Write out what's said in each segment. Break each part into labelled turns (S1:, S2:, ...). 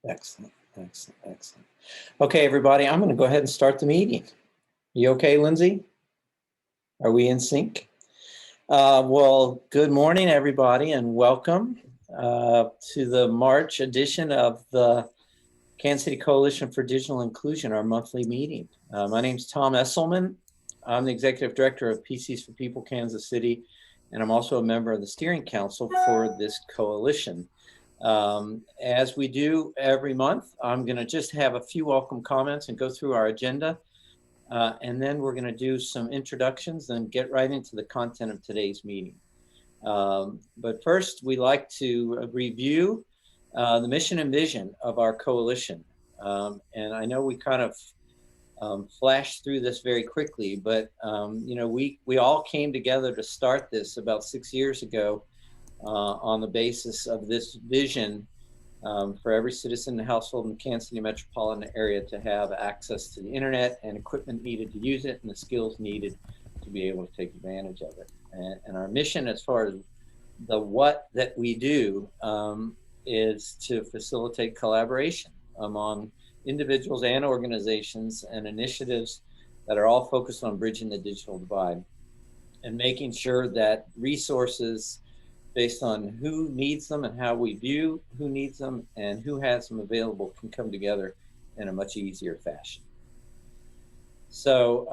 S1: Excellent, excellent, excellent. Okay, everybody, I'm going to go ahead and start the meeting. You okay, Lindsay? Are we in sync? Well, good morning, everybody, and welcome to the March edition of the Kansas City Coalition for Digital Inclusion, our monthly meeting. My name is Tom Esselman. I'm the Executive Director of PCs for People Kansas City, and I'm also a member of the Steering Council for this coalition. As we do every month, I'm going to just have a few welcome comments and go through our agenda. And then we're going to do some introductions and get right into the content of today's meeting. But first, we like to review the mission and vision of our coalition. And I know we kind of flashed through this very quickly, but we all came together to start this about 6 years ago on the basis of this vision for every citizen and household in the Kansas City metropolitan area to have access to the internet and equipment needed to use it and the skills needed to be able to take advantage of it. And our mission as far as the what that we do is to facilitate collaboration among individuals and organizations and initiatives that are all focused on bridging the digital divide and making sure that resources based on who needs them and how we view who needs them and who has them available can come together in a much easier fashion. So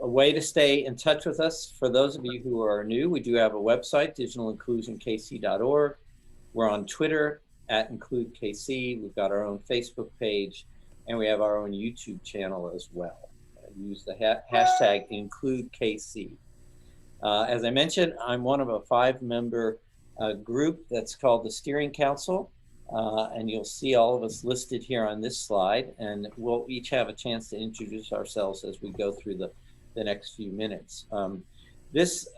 S1: a way to stay in touch with us, for those of you who are new, we do have a website, digitalinclusionkc.org. We're on Twitter @IncludeKC. We've got our own Facebook page, and we have our own YouTube channel as well. Use the hashtag IncludeKC. As I mentioned, I'm one of a 5-member group that's called the Steering Council, and you'll see all of us listed here on this slide, and we'll each have a chance to introduce ourselves as we go through the next few minutes. This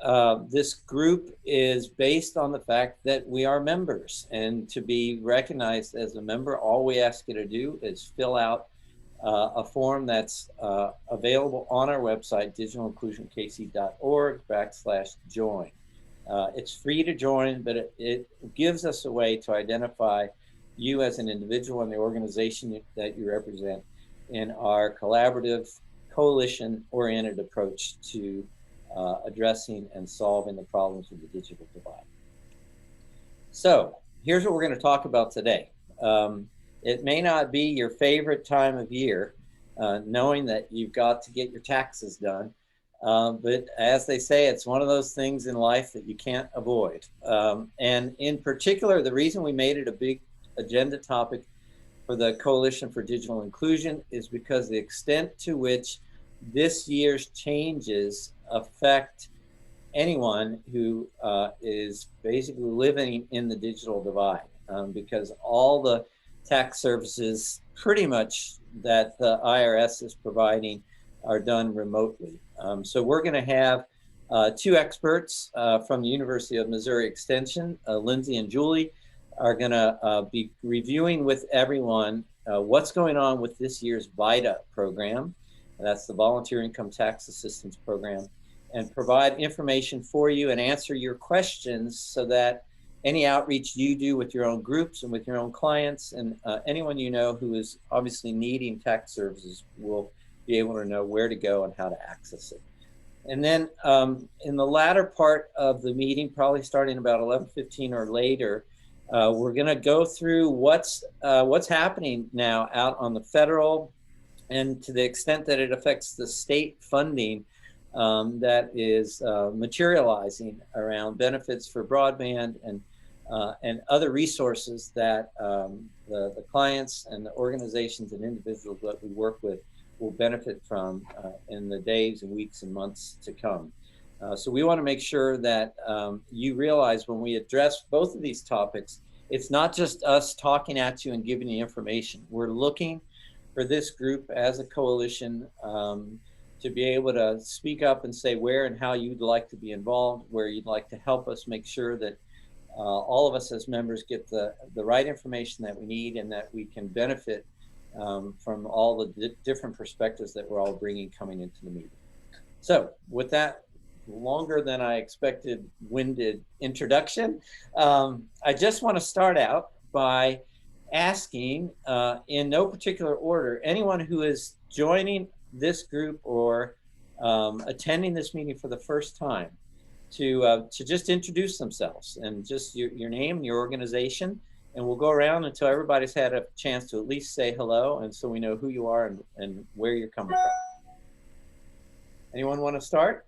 S1: group is based on the fact that we are members, and to be recognized as a member, all we ask you to do is fill out a form that's available on our website, digitalinclusionkc.org/join. It's free to join, but it gives us a way to identify you as an individual and the organization that you represent in our collaborative, coalition-oriented approach to addressing and solving the problems of the digital divide. So here's what we're going to talk about today. It may not be your favorite time of year, knowing that you've got to get your taxes done. But as they say, it's one of those things in life that you can't avoid. And in particular, the reason we made it a big agenda topic for the Coalition for Digital Inclusion is because the extent to which this year's changes affect anyone who is basically living in the digital divide, because all the tax services pretty much that the IRS is providing are done remotely. So we're going to have 2 experts from the University of Missouri Extension, Lindsay and Julie, are going to be reviewing with everyone what's going on with this year's VITA program. That's the Volunteer Income Tax Assistance Program, and provide information for you and answer your questions so that any outreach you do with your own groups and with your own clients and anyone you know who is obviously needing tax services will be able to know where to go and how to access it. And then in the latter part of the meeting, probably starting about 11:15 or later, we're going to go through what's happening now out on the federal and to the extent that it affects the state funding that is materializing around benefits for broadband and other resources that the clients and the organizations and individuals that we work with will benefit from in the days and weeks and months to come. So we want to make sure that you realize when we address both of these topics, it's not just us talking at you and giving you information. We're looking for this group as a coalition to be able to speak up and say where and how you'd like to be involved, where you'd like to help us make sure that all of us as members get the right information that we need and that we can benefit from all the different perspectives that we're all bringing coming into the meeting. So with that longer than I expected winded introduction, I just want to start out by asking, in no particular order, anyone who is joining this group or attending this meeting for the first time to just introduce themselves and just your name and your organization. And we'll go around until everybody's had a chance to at least say hello, and so we know who you are and where you're coming from. Anyone want to start?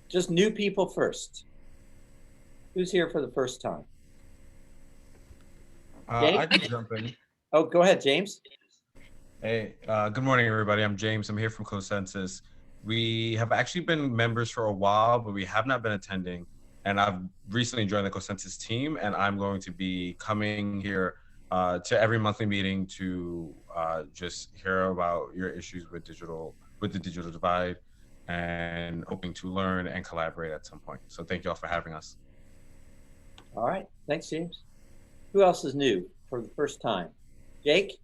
S1: Just new people first. Who's here for the first time?
S2: I can jump in.
S1: Oh, go ahead, James.
S2: Hey, good morning, everybody. I'm James. I'm here from Consensus. We have actually been members for a while, but we have not been attending. And I've recently joined the Consensus team, and I'm going to be coming here to every monthly meeting to just hear about your issues with the digital divide, and hoping to learn and collaborate at some point. So thank you all for having us.
S1: All right, thanks, James. Who else is new for the first time? Jake?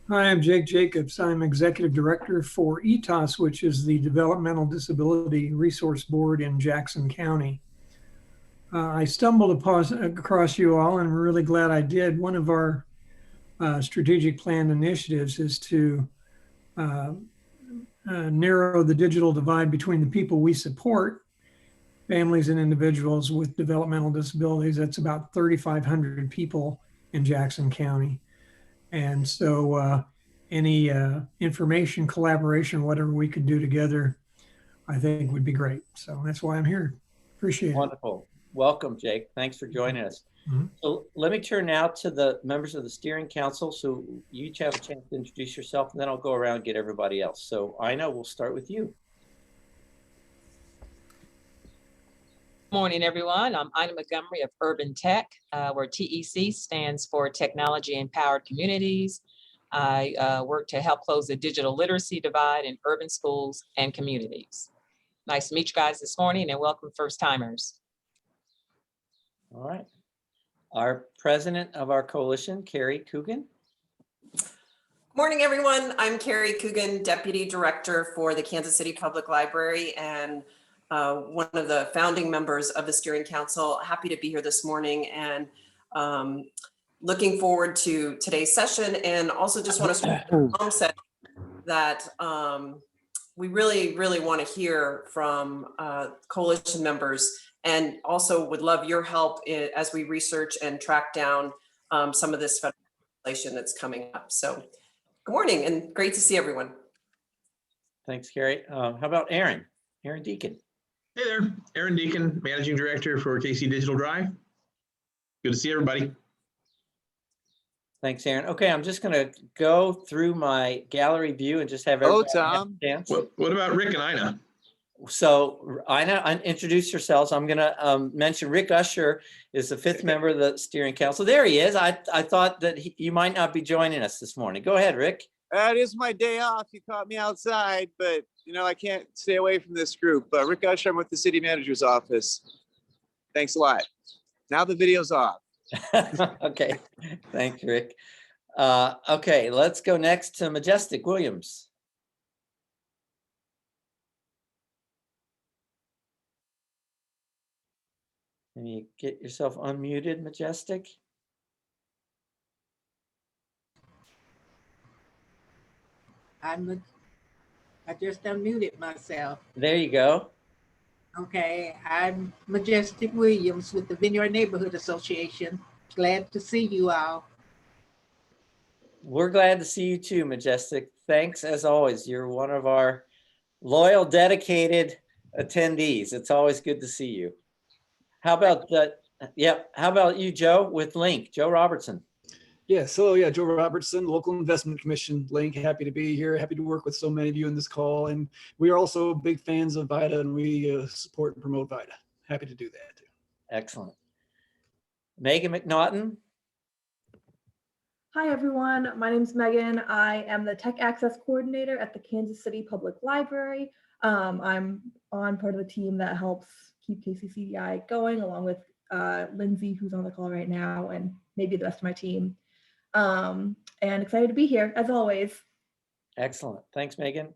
S3: Hi, I'm Jake Jacobs. I'm Executive Director for ETOS, which is the Developmental Disability Resource Board in Jackson County. I stumbled across you all, and I'm really glad I did. One of our strategic plan initiatives is to narrow the digital divide between the people we support, families and individuals with developmental disabilities. That's about 3,500 people in Jackson County. And so any information, collaboration, whatever we could do together, I think would be great. So that's why I'm here. Appreciate it.
S1: Wonderful. Welcome, Jake. Thanks for joining us.
S3: Mm-hmm.
S1: So let me turn now to the members of the steering council. So you each have a chance to introduce yourself, and then I'll go around and get everybody else. So Ina, we'll start with you.
S4: Morning, everyone. I'm Ina Montgomery of Urban Tech, where TEC stands for Technology Empowered Communities. I work to help close the digital literacy divide in urban schools and communities. Nice to meet you guys this morning, and welcome first timers.
S1: All right. Our president of our coalition, Carrie Coogan.
S5: Morning, everyone. I'm Carrie Coogan, Deputy Director for the Kansas City Public Library and one of the founding members of the Steering Council. Happy to be here this morning and looking forward to today's session. And also just want to say that we really want to hear from coalition members, and also would love your help as we research and track down some of this federal legislation that's coming up. So good morning and great to see everyone.
S1: Thanks, Carrie. How about Aaron? Aaron Deacon.
S6: Hey there, Aaron Deacon, Managing Director for KC Digital Drive. Good to see everybody.
S1: Thanks, Aaron. Okay, I'm just going to go through my gallery view and just have everybody have a chance.
S6: What about Rick and Ina?
S1: So Ina, introduce yourselves. I'm going to mention Rick Usher is the fifth member of the steering council. There he is. I thought that you might not be joining us this morning. Go ahead, Rick.
S7: It is my day off. You caught me outside, but you know I can't stay away from this group. Rick Usher, I'm with the city manager's office. Thanks a lot. Now the video's off.
S1: Okay, thanks, Rick. Okay, let's go next to Majestic Williams. Can you get yourself unmuted, Majestic?
S8: I just unmuted myself.
S1: There you go.
S8: Okay, I'm Majestic Williams with the Vineyard Neighborhood Association. Glad to see you all.
S1: We're glad to see you too, Majestic. Thanks as always. You're one of our loyal, dedicated attendees. It's always good to see you. How about how about you, Joe, with Link, Joe Robertson?
S9: Yes, hello, Joe Robertson, Local Investment Commission, Link. Happy to be here. Happy to work with so many of you in this call. And we are also big fans of VITA, and we support and promote VITA. Happy to do that too.
S1: Excellent. Megan McNaughton.
S10: Hi, everyone. My name is Megan. I am the Tech Access Coordinator at the Kansas City Public Library. I'm on part of the team that helps keep KCCDI going, along with Lindsay, who's on the call right now, and maybe the rest of my team. And excited to be here, as always.
S1: Excellent. Thanks, Megan.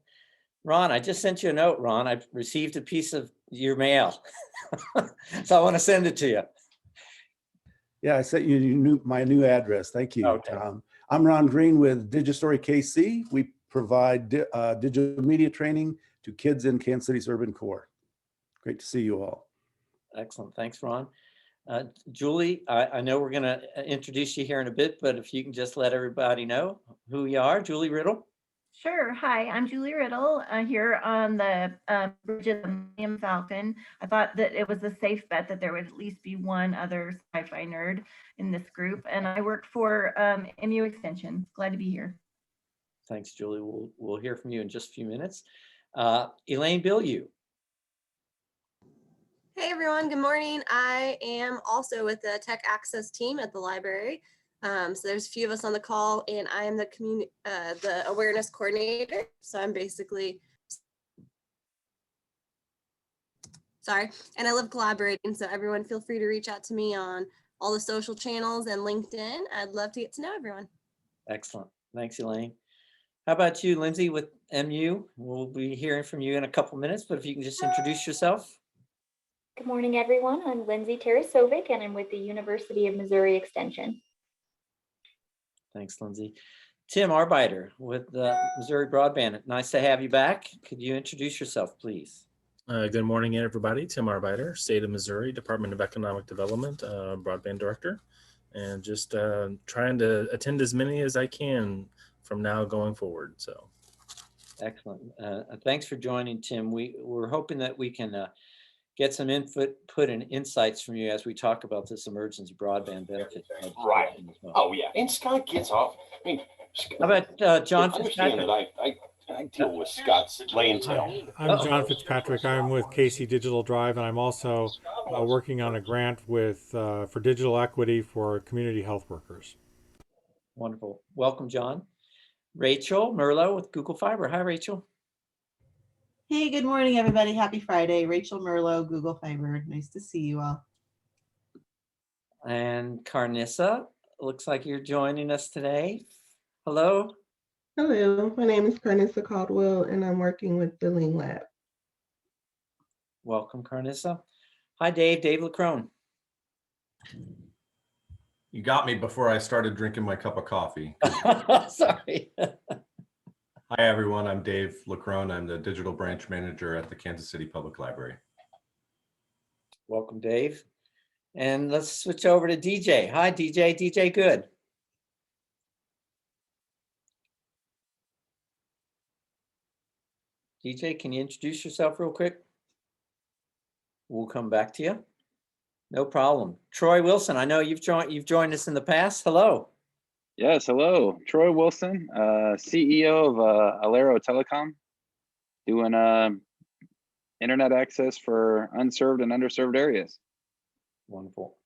S1: Ron, I just sent you a note, Ron. I received a piece of your mail. So I want to send it to you.
S11: Yeah, I sent you my new address. Thank you,
S1: Okay.
S11: Tom. I'm Ron Green with Digistory KC. We provide digital media training to kids in Kansas City's urban core. Great to see you all.
S1: Excellent. Thanks, Ron. Julie, I know we're going to introduce you here in a bit, but if you can just let everybody know who you are. Julie Riddle.
S12: Sure. Hi, I'm Julie Riddle here on the bridge of the Millennium Falcon. I thought that it was a safe bet that there would at least be one other sci-fi nerd in this group, and I work for MU Extension. Glad to be here.
S1: Thanks, Julie. We'll hear from you in just a few minutes. Elaine Bilyeu.
S13: Hey everyone, good morning. I am also with the Tech Access team at the library. So there's a few of us on the call, and I am the awareness coordinator. So I'm basically, sorry, and I love collaborating. So everyone feel free to reach out to me on all the social channels and LinkedIn. I'd love to get to know everyone.
S1: Excellent. Thanks, Elaine. How about you, Lindsay, with MU? We'll be hearing from you in a couple minutes, but if you can just introduce yourself.
S14: Good morning, everyone. I'm Lindsay Tarasovic, and I'm with the University of Missouri Extension.
S1: Thanks, Lindsay. Tim Arbeiter with Missouri Broadband. Nice to have you back. Could you introduce yourself, please?
S15: Good morning, everybody. Tim Arbeiter, State of Missouri, Department of Economic Development, Broadband Director, and just trying to attend as many as I can from now going forward. So,
S1: excellent. Thanks for joining, Tim. We're hoping that we can get some input and insights from you as we talk about this emergency broadband benefit.
S16: Right. Oh yeah, and Scott gets off. I mean,
S1: how about John
S16: Fitzpatrick? I deal with Scott's lay and tell.
S17: I'm John Fitzpatrick. I'm with KC Digital Drive, and I'm also working on a grant with for digital equity for community health workers.
S1: Wonderful. Welcome, John. Rachel Merlo with Google Fiber. Hi, Rachel.
S18: Hey, good morning, everybody. Happy Friday. Rachel Merlo, Google Fiber. Nice to see you all.
S1: And Carnissa, looks like you're joining us today. Hello.
S19: Hello, my name is Carnissa Caldwell, and I'm working with the Lean Lab.
S1: Welcome, Carnissa. Hi, Dave Lacrone.
S20: You got me before I started drinking my cup of coffee.
S1: Sorry.
S20: Hi, everyone. I'm Dave Lacrone. I'm the Digital Branch Manager at the Kansas City Public Library.
S1: Welcome, Dave. And let's switch over to DJ. Hi, DJ. DJ Good. DJ, can you introduce yourself real quick? We'll come back to you. No problem. Troy Wilson, I know you've joined us in the past. Hello.
S21: Yes, hello. Troy Wilson, CEO of Alero Telecom, doing internet access for unserved and underserved areas.
S1: Wonderful.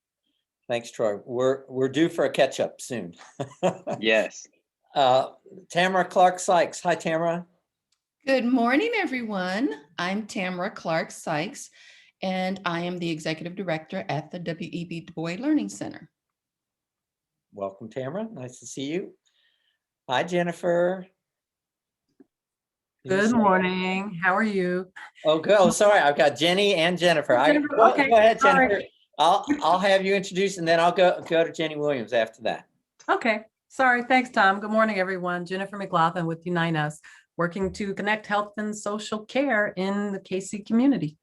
S1: Thanks, Troy. We're due for a catch up soon.
S21: Yes.
S1: Tamara Clark Sykes. Hi, Tamara.
S22: Good morning, everyone. I'm Tamara Clark Sykes, and I am the Executive Director at the W.E.B. Du Bois Learning Center.
S1: Welcome, Tamara. Nice to see you. Hi, Jennifer.
S23: Good morning. How are you?
S1: Oh, good. Oh, sorry. I've got Jenny and Jennifer.
S23: Okay,
S1: go ahead,
S23: sorry.
S1: Jennifer. I'll have you introduce, and then I'll go to Jenny Williams after that.
S23: Okay. Sorry. Thanks, Tom. Good morning, everyone. Jennifer McLaughlin with Unite Us, working to connect health and social care in the KC community.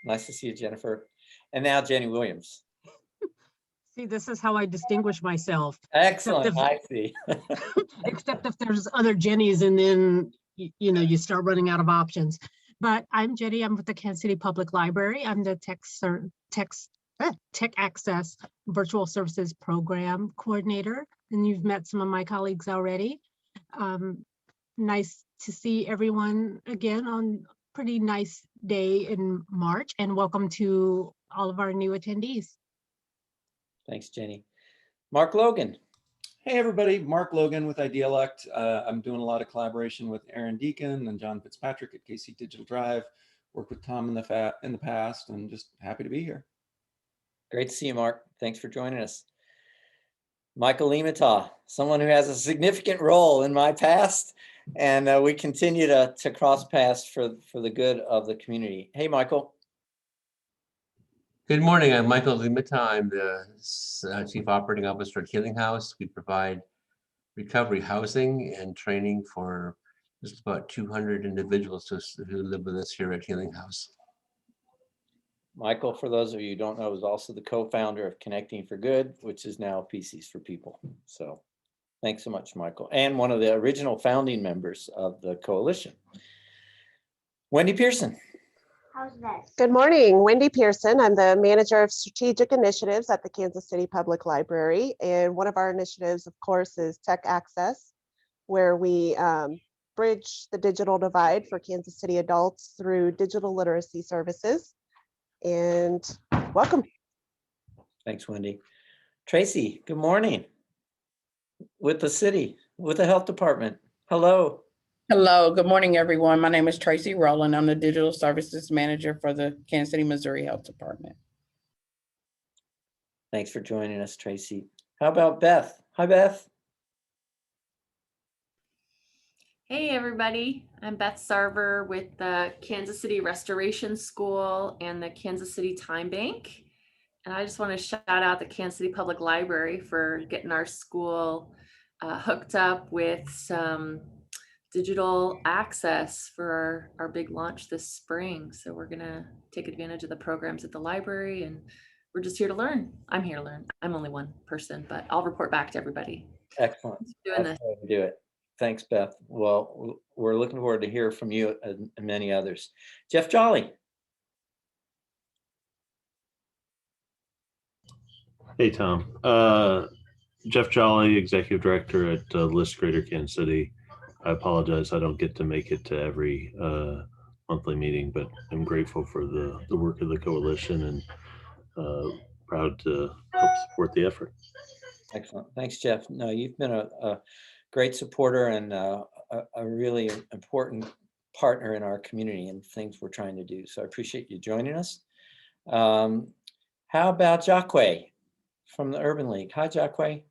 S1: Nice to see you, Jennifer. And now Jenny Williams.
S24: See, this is how I distinguish myself.
S1: Excellent. I see.
S24: Except if there's other Jennies, and then you start running out of options. But I'm Jenny. I'm with the Kansas City Public Library. I'm the Tech Access Virtual Services Program Coordinator, and you've met some of my colleagues already. Nice to see everyone again on a pretty nice day in March, and welcome to all of our new attendees.
S1: Thanks, Jenny. Mark Logan.
S25: Hey, everybody. Mark Logan with Idealect. I'm doing a lot of collaboration with Aaron Deacon and John Fitzpatrick at KC Digital Drive. Worked with Tom in the past, and just happy to be here.
S1: Great to see you, Mark. Thanks for joining us. Michael Limata, someone who has a significant role in my past, and we continue to cross paths for the good of the community. Hey, Michael.
S2: Good morning. I'm Michael Limita. I'm the Chief Operating Officer at Healing House. We provide recovery housing and training for just about 200 individuals who live with us here at Healing House.
S1: Michael, for those of you who don't know, is also the co-founder of Connecting for Good, which is now PCs for People. So thanks so much, Michael. And one of the original founding members of the coalition. Wendy Pearson.
S3: Good morning, Wendy Pearson. I'm the Manager of Strategic Initiatives at the Kansas City Public Library. And one of our initiatives, of course, is Tech Access, where we bridge the digital divide for Kansas City adults through digital literacy services. And welcome.
S1: Thanks, Wendy. Tracy, good morning. With the city, with the health department. Hello.
S4: Hello, good morning, everyone. My name is Tracy Rowland. I'm the Digital Services Manager for the Kansas City, Missouri Health Department.
S1: Thanks for joining us, Tracy. How about Beth? Hi, Beth.
S5: Hey everybody, I'm Beth Sarver with the Kansas City Restoration School and the Kansas City Time Bank. And I just want to shout out the Kansas City Public Library for getting our school hooked up with some digital access for our big launch this spring. So we're gonna take advantage of the programs at the library, and we're just here to learn. I'm here to learn. I'm only one person, but I'll report back to everybody.
S1: Excellent.
S5: Doing
S1: That's how we do it. Thanks, Beth. Well, we're looking forward to hear from you and many others. Jeff Jolly.
S6: Hey, Tom. Jeff Jolly, Executive Director at List Greater Kansas City. I apologize, I don't get to make it to every monthly meeting, but I'm grateful for the work of the coalition and proud to help support the effort.
S1: Excellent. Thanks, Jeff. No, you've been a great supporter and a really important partner in our community and things we're trying to do. So I appreciate you joining us. How about Jacque from the Urban League? Hi, Jacque.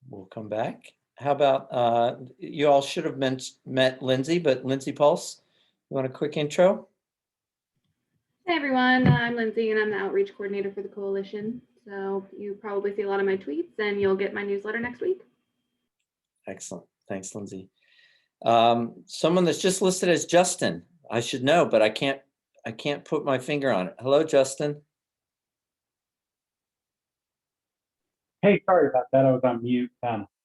S1: We'll come back. How about, you all should have met Lindsay, but Lindsay Pulse, you want a quick intro?
S26: Hey everyone, I'm Lindsay and I'm the outreach coordinator for the coalition. So you probably see a lot of my tweets and you'll get my newsletter next week.
S1: Excellent. Thanks, Lindsay. Someone that's just listed as Justin, I should know, but I can't put my finger on it. Hello, Justin.
S27: Hey, sorry about that. I was on mute.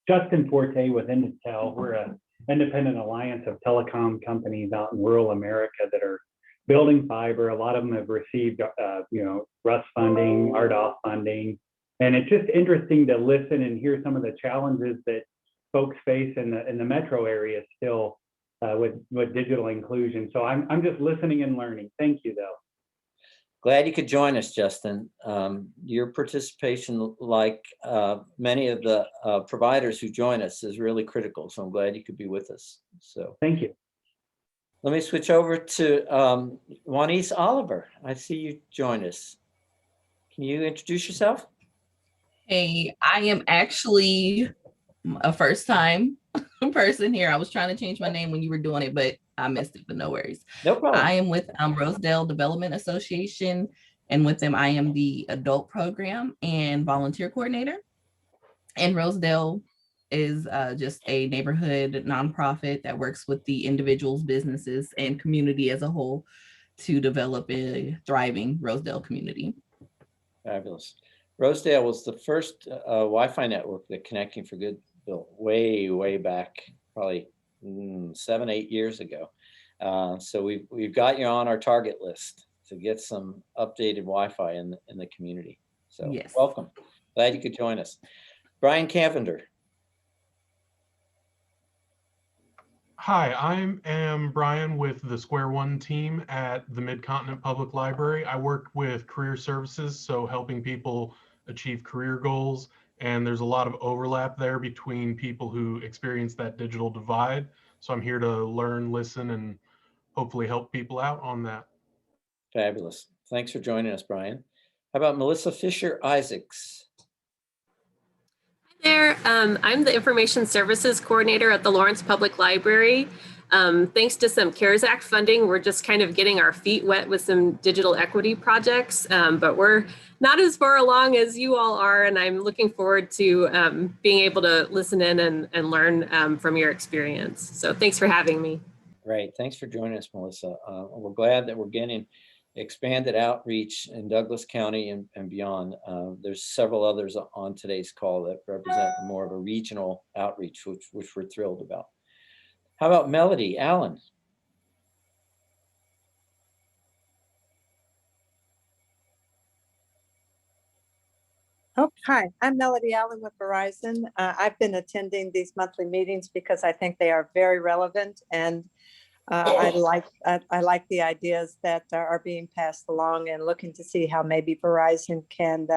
S27: Justin Forte with Intel. We're an independent alliance of telecom companies out in rural America that are building fiber. A lot of them have received, RUS funding, RDOF funding, and it's just interesting to listen and hear some of the challenges that folks face in the metro area still with digital inclusion. So I'm just listening and learning. Thank you, though.
S1: Glad you could join us, Justin. Your participation, like many of the providers who join us, is really critical. So I'm glad you could be with us. So
S27: thank you.
S1: Let me switch over to Juanice Oliver. I see you join us. Can you introduce yourself?
S22: Hey, I am actually a first-time person here. I was trying to change my name when you were doing it, but I missed it, but no worries.
S1: No problem.
S22: I am with Rosedale Development Association, and with them, I am the adult program and volunteer coordinator. And Rosedale is just a neighborhood nonprofit that works with the individuals, businesses, and community as a whole to develop a thriving Rosedale community.
S1: Fabulous. Rosedale was the first Wi-Fi network that Connecting for Good built way back, probably 7-8 years ago. So we've got you on our target list to get some updated Wi-Fi in the community. So yes. Welcome. Glad you could join us. Brian Cavender.
S28: Hi, I am Brian with the Square One team at the Mid-Continent Public Library. I work with career services, so helping people achieve career goals. And there's a lot of overlap there between people who experience that digital divide. So I'm here to learn, listen, and hopefully help people out on that.
S1: Fabulous. Thanks for joining us, Brian. How about Melissa Fisher-Isaacs?
S29: Hi there. I'm the Information Services Coordinator at the Lawrence Public Library.
S7: Thanks to some CARES Act funding, we're just kind of getting our feet wet with some digital equity projects, but we're not as far along as you all are, and I'm looking forward to being able to listen in and learn from your experience. So thanks for having me.
S1: Great. Thanks for joining us, Melissa. We're glad that we're getting expanded outreach in Douglas County and beyond. There's several others on today's call that represent more of a regional outreach, which we're thrilled about. How about Melody Allen?
S8: Oh, hi, I'm Melody Allen with Verizon. I've been attending these monthly meetings because I think they are very relevant, and I like the ideas that are being passed along, and looking to see how maybe Verizon can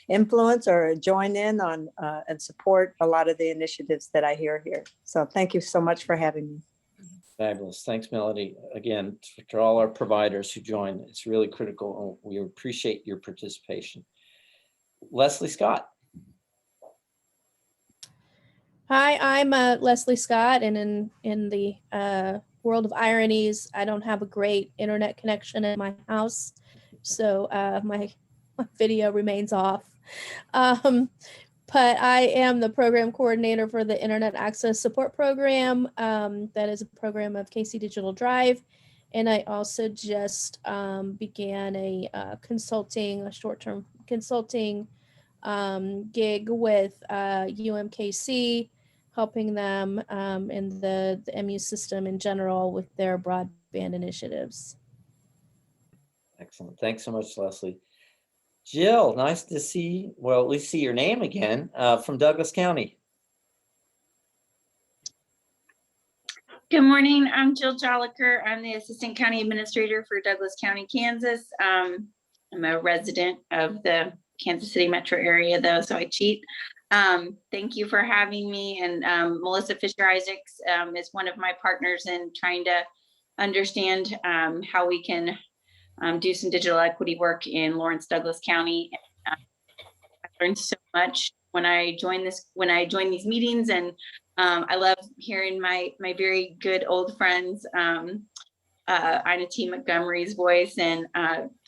S8: influence or join in on and support a lot of the initiatives that I hear here. So thank you so much for having me.
S1: Fabulous. Thanks, Melody. Again, to all our providers who join, it's really critical. We appreciate your participation. Leslie Scott.
S9: Hi, I'm Leslie Scott, and in the world of ironies, I don't have a great internet connection in my house, so my video remains off. But I am the program coordinator for the Internet Access Support Program. That is a program of KC Digital Drive. And I also just began a short-term consulting gig with UMKC, helping them in the MU system in general with their broadband initiatives.
S1: Excellent. Thanks so much, Leslie. Jill, nice to see, well, at least see your name again, from Douglas County.
S10: Good morning. I'm Jill Jolliker. I'm the Assistant County Administrator for Douglas County, Kansas. I'm a resident of the Kansas City metro area, though, so I cheat. Thank you for having me. And Melissa Fisher-Isaacs is one of my partners in trying to understand how we can do some digital equity work in Lawrence Douglas County. I learned so much when I joined these meetings, and I love hearing my very good old friends, Ina T. Montgomery's voice, and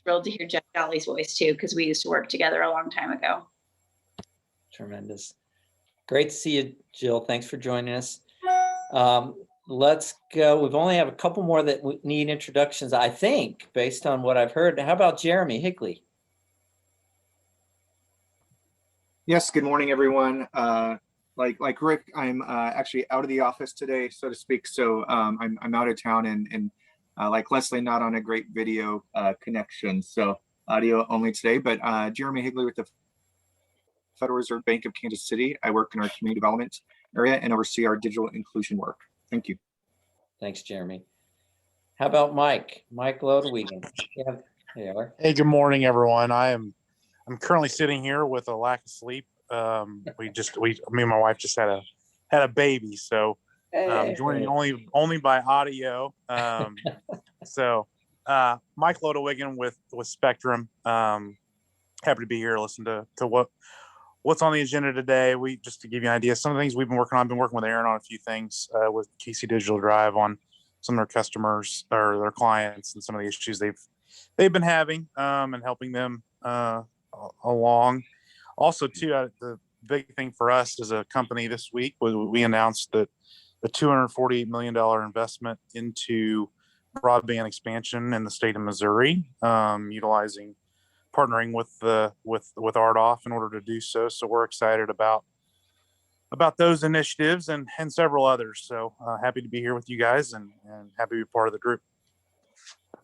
S10: thrilled to hear Jeff Jolly's voice too, because we used to work together a long time ago.
S1: Tremendous. Great to see you, Jill. Thanks for joining us. Let's go. We've only have a couple more that need introductions, I think, based on what I've heard. How about Jeremy Higley?
S11: Yes, good morning, everyone. Like Rick, I'm actually out of the office today, so to speak. So I'm out of town, and like Leslie, not on a great video connection. So audio only today, but Jeremy Higley with the Federal Reserve Bank of Kansas City. I work in our community development area and oversee our digital inclusion work. Thank you.
S1: Thanks, Jeremy. How about Mike? Mike Lodewiegen. Yeah, there you are.
S12: Hey, good morning, everyone. I'm currently sitting here with a lack of sleep. Me and my wife just had a baby, so joining only by audio. So Mike Lodewiegen with Spectrum. Happy to be here. Listen to what's on the agenda today. Just to give you an idea, some of the things we've been working on. I've been working with Aaron on a few things with KC Digital Drive on some of their customers or their clients and some of the issues they've been having, and helping them along. Also, too, the big thing for us as a company this week was we announced that the $248 million investment into broadband expansion in the state of Missouri, partnering with RDOF in order to do so. So we're excited about those initiatives and several others. So happy to be here with you guys and happy to be part of the group.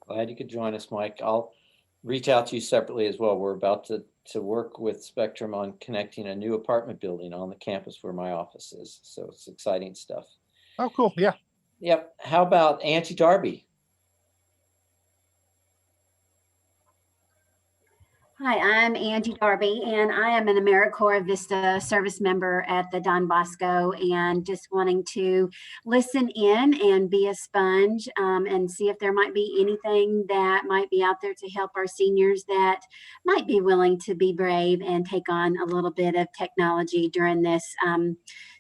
S1: Glad you could join us, Mike. I'll reach out to you separately as well. We're about to work with Spectrum on connecting a new apartment building on the campus where my office is. So it's exciting stuff.
S12: Oh, cool. Yeah.
S1: Yep. How about Angie Darby?
S13: Hi, I'm Angie Darby, and I am an AmeriCorps Vista service member at the Don Bosco, and just wanting to listen in and be a sponge and see if there might be anything that might be out there to help our seniors that might be willing to be brave and take on a little bit of technology during this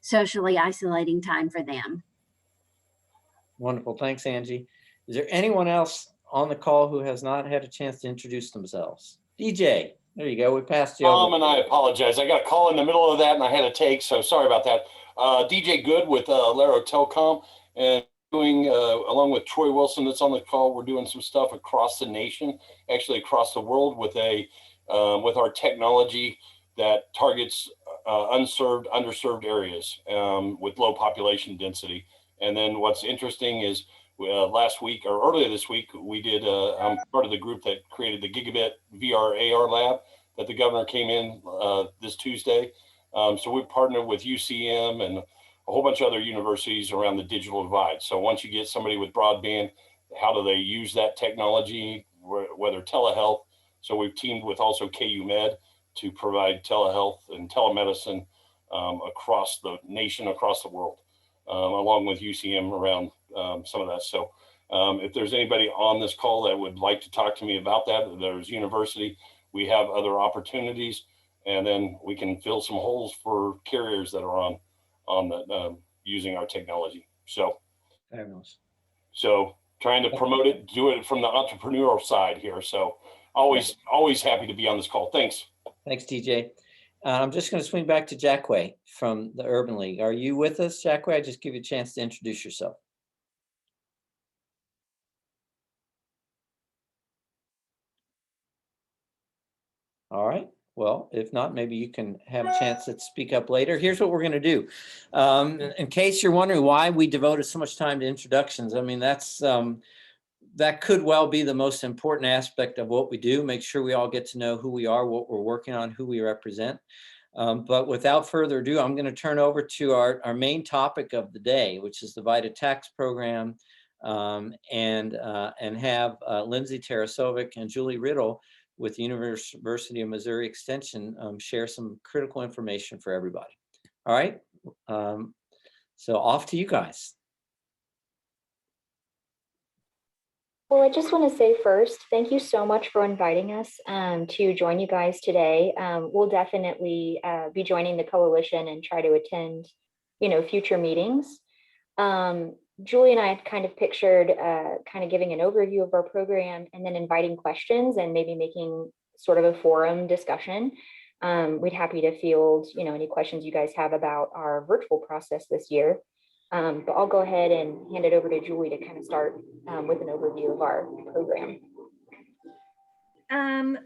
S13: socially isolating time for them.
S1: Wonderful. Thanks, Angie. Is there anyone else on the call who has not had a chance to introduce themselves? DJ, there you go. We passed you over.
S14: And I apologize. I got a call in the middle of that and I had to take, so sorry about that. DJ Good with Laro Telecom, and doing, along with Troy Wilson that's on the call, we're doing some stuff across the nation, actually across the world with with our technology that targets underserved areas with low population density. And then what's interesting is last week or earlier this week, we did, I'm part of the group that created the Gigabit VR AR lab that the governor came in this Tuesday. So we partnered with UCM and a whole bunch of other universities around the digital divide. So once you get somebody with broadband, how do they use that technology, whether telehealth? So we've teamed with also KU Med to provide telehealth and telemedicine across the nation, across the world, along with UCM around some of that. So if there's anybody on this call that would like to talk to me about that, there's university, we have other opportunities, and then we can fill some holes for carriers that are on the using our technology. So,
S1: fabulous.
S14: So trying to promote it, do it from the entrepreneurial side here. So always happy to be on this call. Thanks.
S1: Thanks, DJ. I'm just going to swing back to Jackway from the Urban League. Are you with us, Jackway? I just give you a chance to introduce yourself. All right. Well, if not, maybe you can have a chance to speak up later. Here's what we're going to do. In case you're wondering why we devoted so much time to introductions, I mean, that could well be the most important aspect of what we do. Make sure we all get to know who we are, what we're working on, who we represent. But without further ado, I'm going to turn over to our main topic of the day, which is the VITA tax program, and have Lindsay Tarasovic and Julie Riddle with the University of Missouri Extension share some critical information for everybody. All right, so off to you guys.
S15: Well, I just want to say first, thank you so much for inviting us to join you guys today. We'll definitely be joining the coalition and try to attend, future meetings. Julie and I had kind of pictured kind of giving an overview of our program and then inviting questions and maybe making sort of a forum discussion. We'd happy to field, any questions you guys have about our virtual process this year. But I'll go ahead and hand it over to Julie to kind of start with an overview of our program.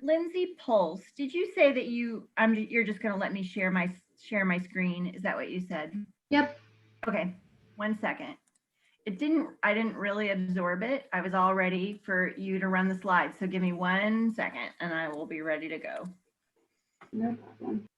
S16: Lindsay Pulse, did you say that you're just going to let me share my screen? Is that what you said?
S26: Yep.
S16: Okay, 1 second. I didn't really absorb it. I was all ready for you to run the slides. So give me 1 second and I will be ready to go.
S26: No problem.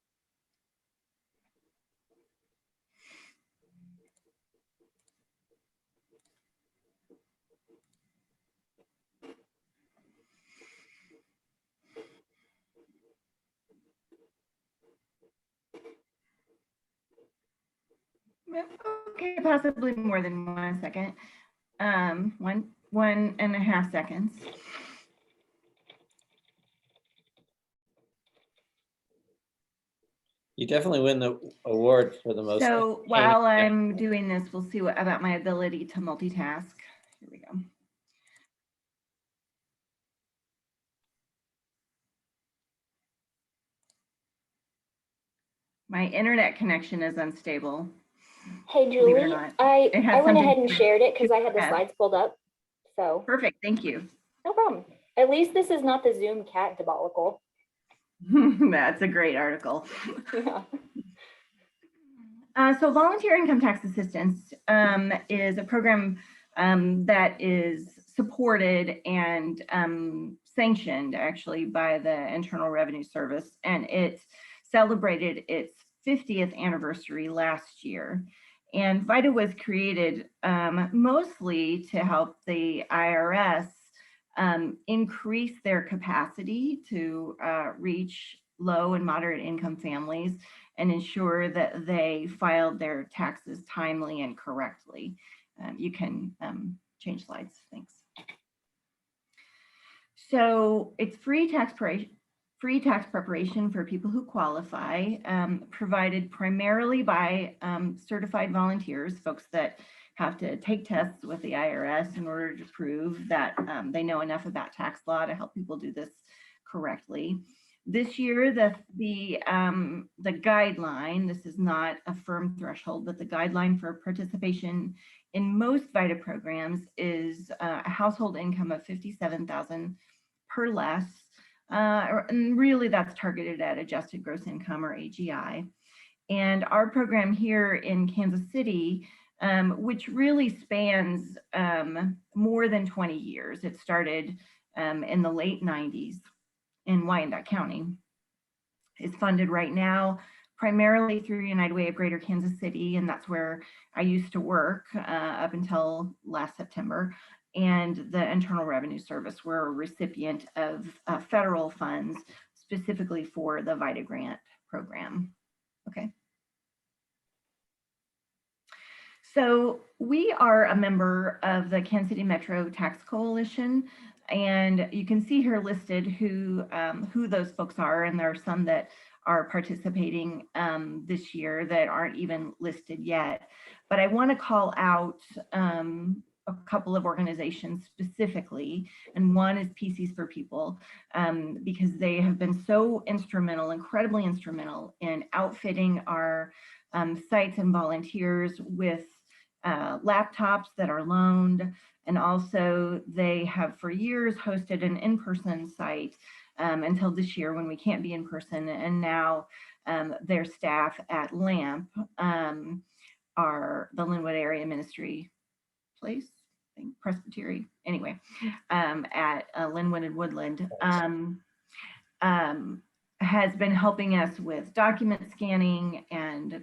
S16: Okay, possibly more than 1 second. 1.5 seconds.
S1: You definitely win the award for the most.
S16: So while I'm doing this, we'll see what about my ability to multitask. Here we go. My internet connection is unstable.
S15: Hey, Julie, I went ahead and shared it because I had the slides pulled up. So
S16: perfect. Thank you.
S15: No problem. At least this is not the Zoom cat debacle.
S16: That's a great article.
S15: Yeah.
S16: So volunteer income tax assistance is a program that is supported and sanctioned actually by the Internal Revenue Service, and it celebrated its 50th anniversary last year. And VITA was created mostly to help the IRS increase their capacity to reach low and moderate income families and ensure that they filed their taxes timely and correctly. You can change slides, thanks. So it's free tax preparation for people who qualify, provided primarily by certified volunteers, folks that have to take tests with the IRS in order to prove that they know enough about tax law to help people do this correctly. This year, the guideline, this is not a firm threshold, but the guideline for participation in most VITA programs is a household income of $57,000 per less. And really that's targeted at adjusted gross income, or AGI. And our program here in Kansas City, which really spans more than 20 years. It started in the late 90s in Wyandotte County. Is funded right now primarily through United Way of Greater Kansas City, and that's where I used to work up until last September. And the Internal Revenue Service were a recipient of federal funds specifically for the VITA grant program. Okay. So we are a member of the Kansas City Metro Tax Coalition, and you can see here listed who those folks are, and there are some that are participating this year that aren't even listed yet. But I want to call out a couple of organizations specifically, and one is PCs for People, because they have been so instrumental, incredibly instrumental in outfitting our sites and volunteers with laptops that are loaned. And also they have for years hosted an in-person site until this year when we can't be in person. And now their staff at LAMP, are the Linwood Area Ministry Place, I think, Presbytery, anyway, at Linwood and Woodland, has been helping us with document scanning and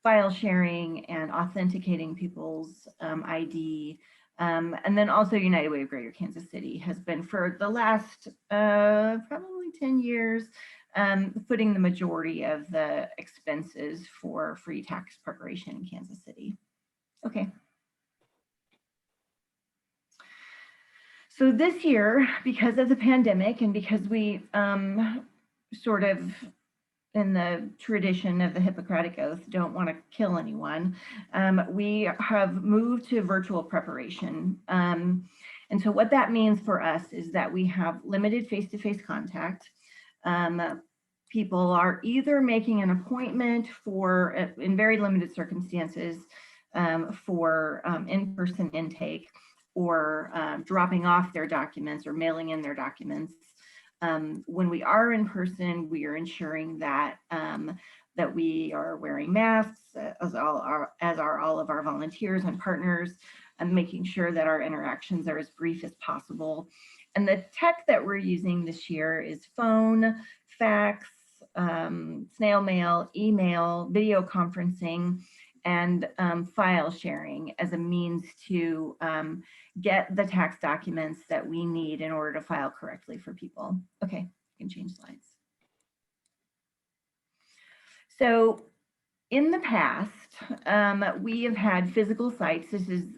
S16: file sharing and authenticating people's ID. And then also United Way of Greater Kansas City has been for the last probably 10 years, footing the majority of the expenses for free tax preparation in Kansas City. Okay. So this year, because of the pandemic and because we sort of, in the tradition of the Hippocratic Oath, don't want to kill anyone, we have moved to virtual preparation. And so what that means for us is that we have limited face-to-face contact. People are either making an appointment for, in very limited circumstances, for in-person intake, or dropping off their documents or mailing in their documents. When we are in person, we are ensuring that that we are wearing masks, as are all of our volunteers and partners, and making sure that our interactions are as brief as possible. And the tech that we're using this year is phone, fax, snail mail, email, video conferencing, and file sharing as a means to get the tax documents that we need in order to file correctly for people. Okay, you can change slides. So in the past, we have had physical sites.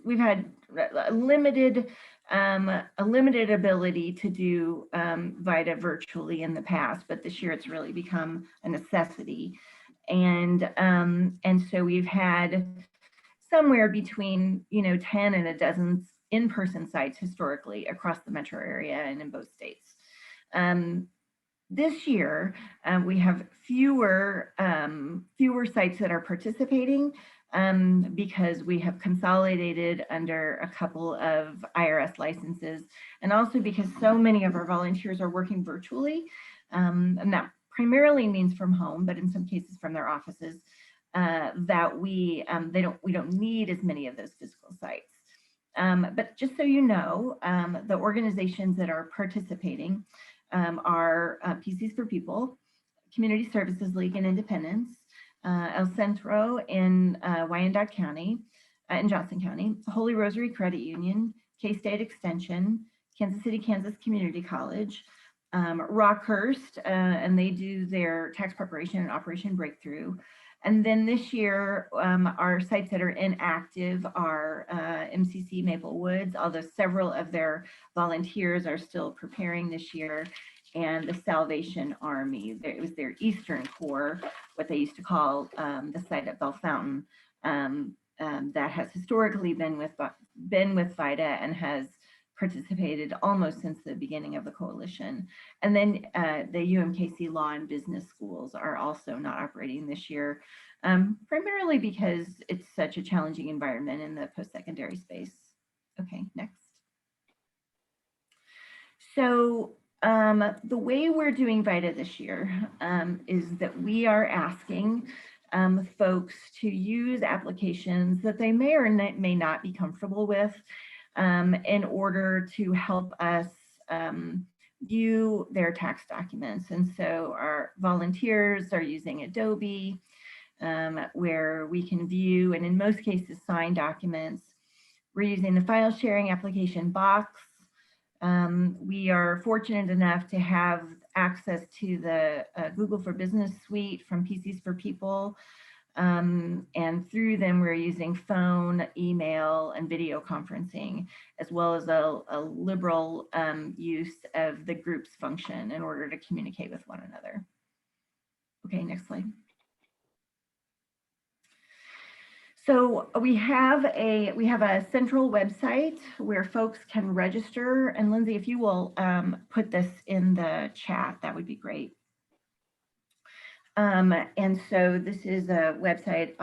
S16: We've had a limited ability to do VITA virtually in the past, but this year it's really become a necessity. And so we've had somewhere between 10 and a dozen in-person sites historically across the metro area and in both states. This year, we have fewer sites that are participating because we have consolidated under a couple of IRS licenses, and also because so many of our volunteers are working virtually, and that primarily means from home, but in some cases from their offices, that we don't need as many of those physical sites. But just so you know, the organizations that are participating are PCs for People, Community Services League and Independence, El Centro in Wyandotte County, in Johnson County, Holy Rosary Credit Union, K-State Extension, Kansas City, Kansas Community College, Rockhurst, and they do their tax preparation and Operation Breakthrough. And then this year, our sites that are inactive are MCC Maple Woods, although several of their volunteers are still preparing this year, and the Salvation Army. It was their Eastern Corps, what they used to call the site at Bell Fountain, that has historically been with VITA and has participated almost since the beginning of the coalition. And then the UMKC Law and Business Schools are also not operating this year, primarily because it's such a challenging environment in the post-secondary space. Okay, next. So the way we're doing VITA this year is that we are asking folks to use applications that they may or may not be comfortable with in order to help us view their tax documents. And so our volunteers are using Adobe, where we can view, and in most cases, sign documents. We're using the file sharing application Box. We are fortunate enough to have access to the Google for Business suite from PCs for People. And through them, we're using phone, email, and video conferencing, as well as a liberal use of the groups function in order to communicate with one another. Okay, next slide. So we have a central website where folks can register. And Lindsay, if you will put this in the chat, that would be great. And so this is a website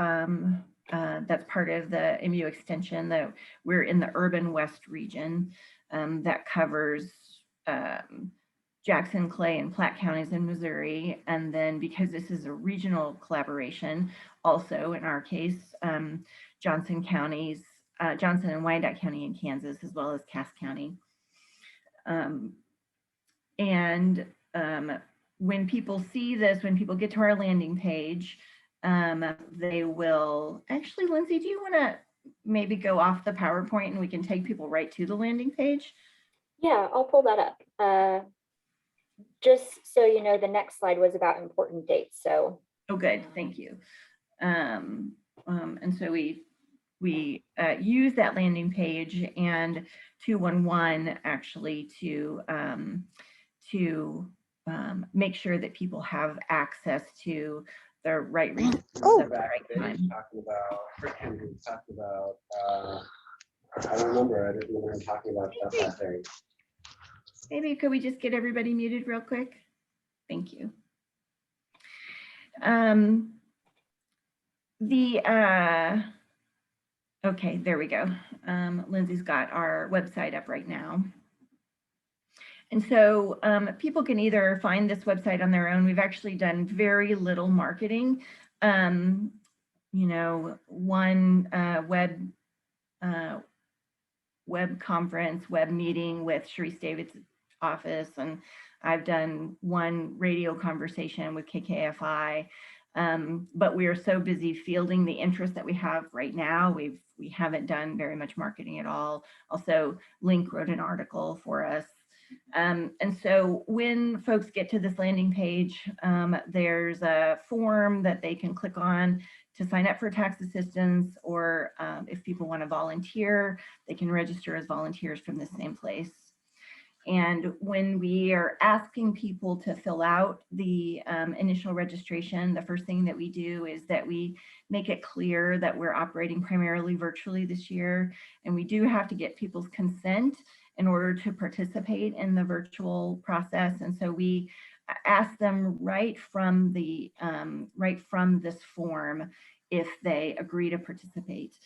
S16: that's part of the MU extension that we're in the Urban West region that covers Jackson, Clay, and Platte counties in Missouri. And then because this is a regional collaboration, also in our case, Johnson and Wyandotte County in Kansas, as well as Cass County. When people see this, when people get to our landing page, they will, actually, Lindsay, do you want to maybe go off the PowerPoint and we can take people right to the landing page?
S15: Yeah, I'll pull that up. Just so you know, the next slide was about important dates. So.
S16: Oh, good, thank you. And so we use that landing page and 211 actually to make sure that people have access to the right resources at the right time.
S2: Talking about, I don't remember. I didn't remember talking about that thing.
S16: Maybe could we just get everybody muted real quick? Thank you. Okay, there we go. Lindsay's got our website up right now. And so people can either find this website on their own. We've actually done very little marketing. You know, one web conference, web meeting with Sharice David's office, and I've done one radio conversation with KKFI. But we are so busy fielding the interest that we have right now. We haven't done very much marketing at all. Also, Link wrote an article for us. And so when folks get to this landing page, there's a form that they can click on to sign up for tax assistance, or if people want to volunteer, they can register as volunteers from the same place. And when we are asking people to fill out the initial registration, the first thing that we do is that we make it clear that we're operating primarily virtually this year. And we do have to get people's consent in order to participate in the virtual process. And so we ask them right from this form if they agree to participate.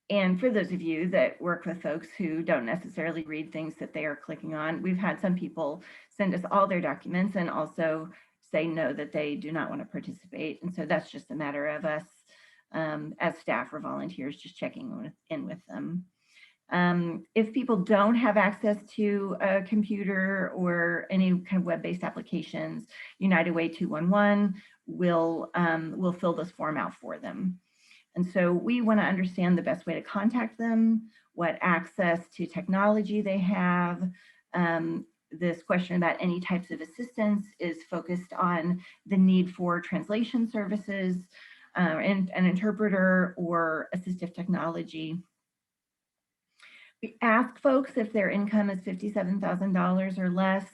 S16: And for those of you that work with folks who don't necessarily read things that they are clicking on, we've had some people send us all their documents and also say no, that they do not want to participate. And so that's just a matter of us as staff or volunteers just checking in with them. If people don't have access to a computer or any kind of web-based applications, United Way 211 will fill this form out for them. And so we want to understand the best way to contact them, what access to technology they have. This question about any types of assistance is focused on the need for translation services, and an interpreter or assistive technology. We ask folks if their income is $57,000 or less.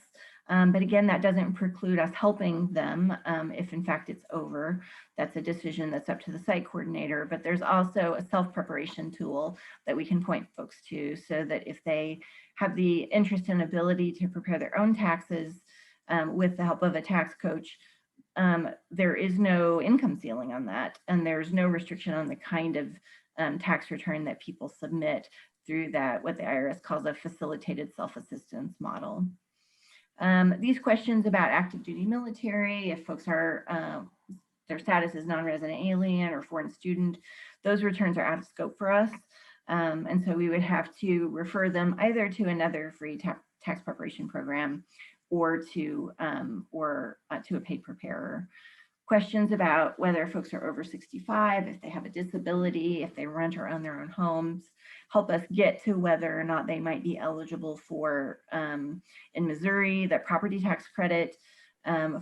S16: But again, that doesn't preclude us helping them if in fact it's over. That's a decision that's up to the site coordinator, but there's also a self-preparation tool that we can point folks to so that if they have the interest and ability to prepare their own taxes with the help of a tax coach, there is no income ceiling on that, and there's no restriction on the kind of tax return that people submit through that, what the IRS calls a facilitated self-assistance model. These questions about active duty military, if folks are, their status is non-resident alien or foreign student, those returns are out of scope for us. And so we would have to refer them either to another free tax preparation program or to a paid preparer. Questions about whether folks are over 65, if they have a disability, if they rent or own their own homes, help us get to whether or not they might be eligible for, in Missouri, the property tax credit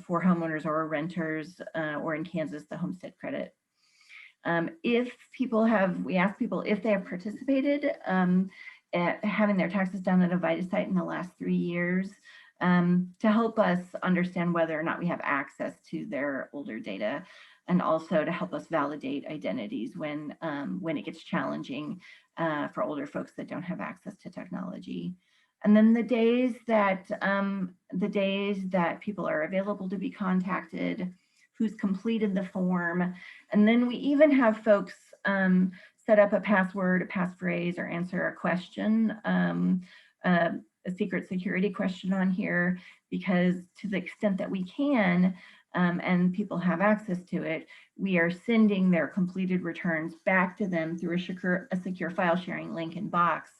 S16: for homeowners or renters, or in Kansas, the homestead credit. If people have, we ask people if they have participated at having their taxes done at a VITA site in the last 3 years, to help us understand whether or not we have access to their older data, and also to help us validate identities when it gets challenging for older folks that don't have access to technology. And then the days that people are available to be contacted, who's completed the form, and then we even have folks set up a password, a passphrase, or answer a question. A secret security question on here, because to the extent that we can, and people have access to it, we are sending their completed returns back to them through a secure file sharing link in Box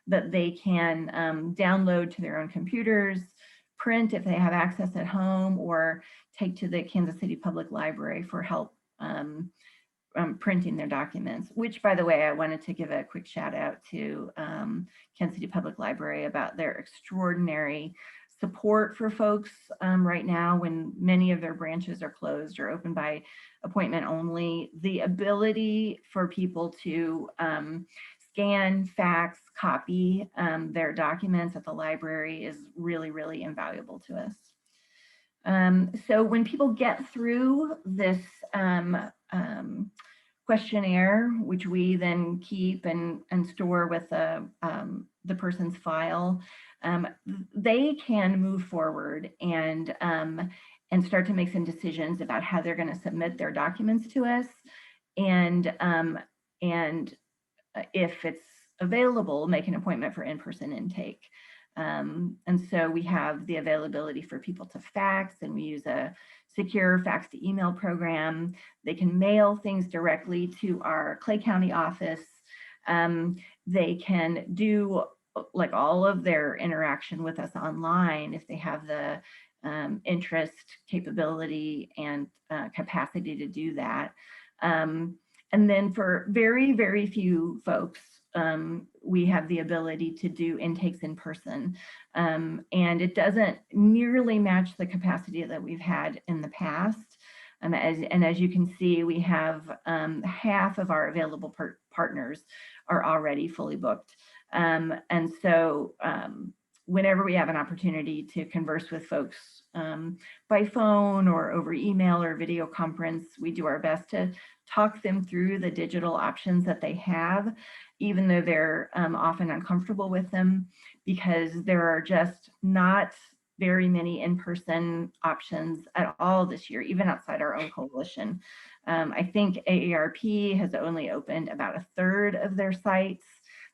S16: that they can download to their own computers, print if they have access at home, or take to the Kansas City Public Library for help printing their documents, which, by the way, I wanted to give a quick shout out to Kansas City Public Library about their extraordinary support for folks right now when many of their branches are closed or open by appointment only. The ability for people to scan, fax, copy their documents at the library is really, really invaluable to us. So when people get through this questionnaire, which we then keep and store with the person's file, they can move forward and start to make some decisions about how they're going to submit their documents to us, and if it's available, make an appointment for in-person intake. And so we have the availability for people to fax, and we use a secure fax to email program. They can mail things directly to our Clay County office. They can do like all of their interaction with us online if they have the interest, capability, and capacity to do that. And then for very, very few folks, we have the ability to do intakes in person. And it doesn't nearly match the capacity that we've had in the past. As you can see, we have half of our available partners are already fully booked. And so whenever we have an opportunity to converse with folks by phone or over email or video conference, we do our best to talk them through the digital options that they have, even though they're often uncomfortable with them, because there are just not very many in-person options at all this year, even outside our own coalition. I think AARP has only opened about 1/3 of their sites.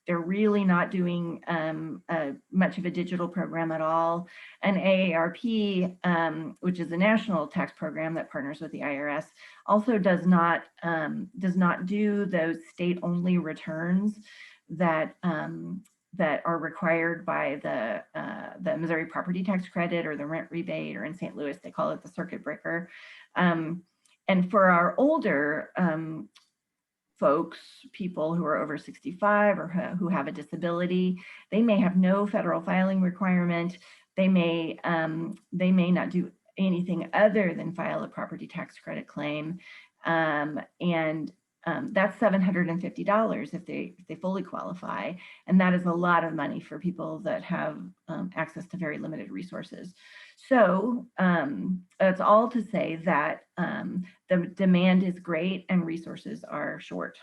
S16: They're really not doing much of a digital program at all. And AARP, which is a national tax program that partners with the IRS, also does not do those state-only returns that are required by the Missouri property tax credit or the rent rebate, or in St. Louis they call it the circuit breaker. And for our older folks, people who are over 65 or who have a disability, they may have no federal filing requirement. They may not do anything other than file a property tax credit claim. And that's $750 if they fully qualify. And that is a lot of money for people that have access to very limited resources. So that's all to say that the demand is great and resources are short.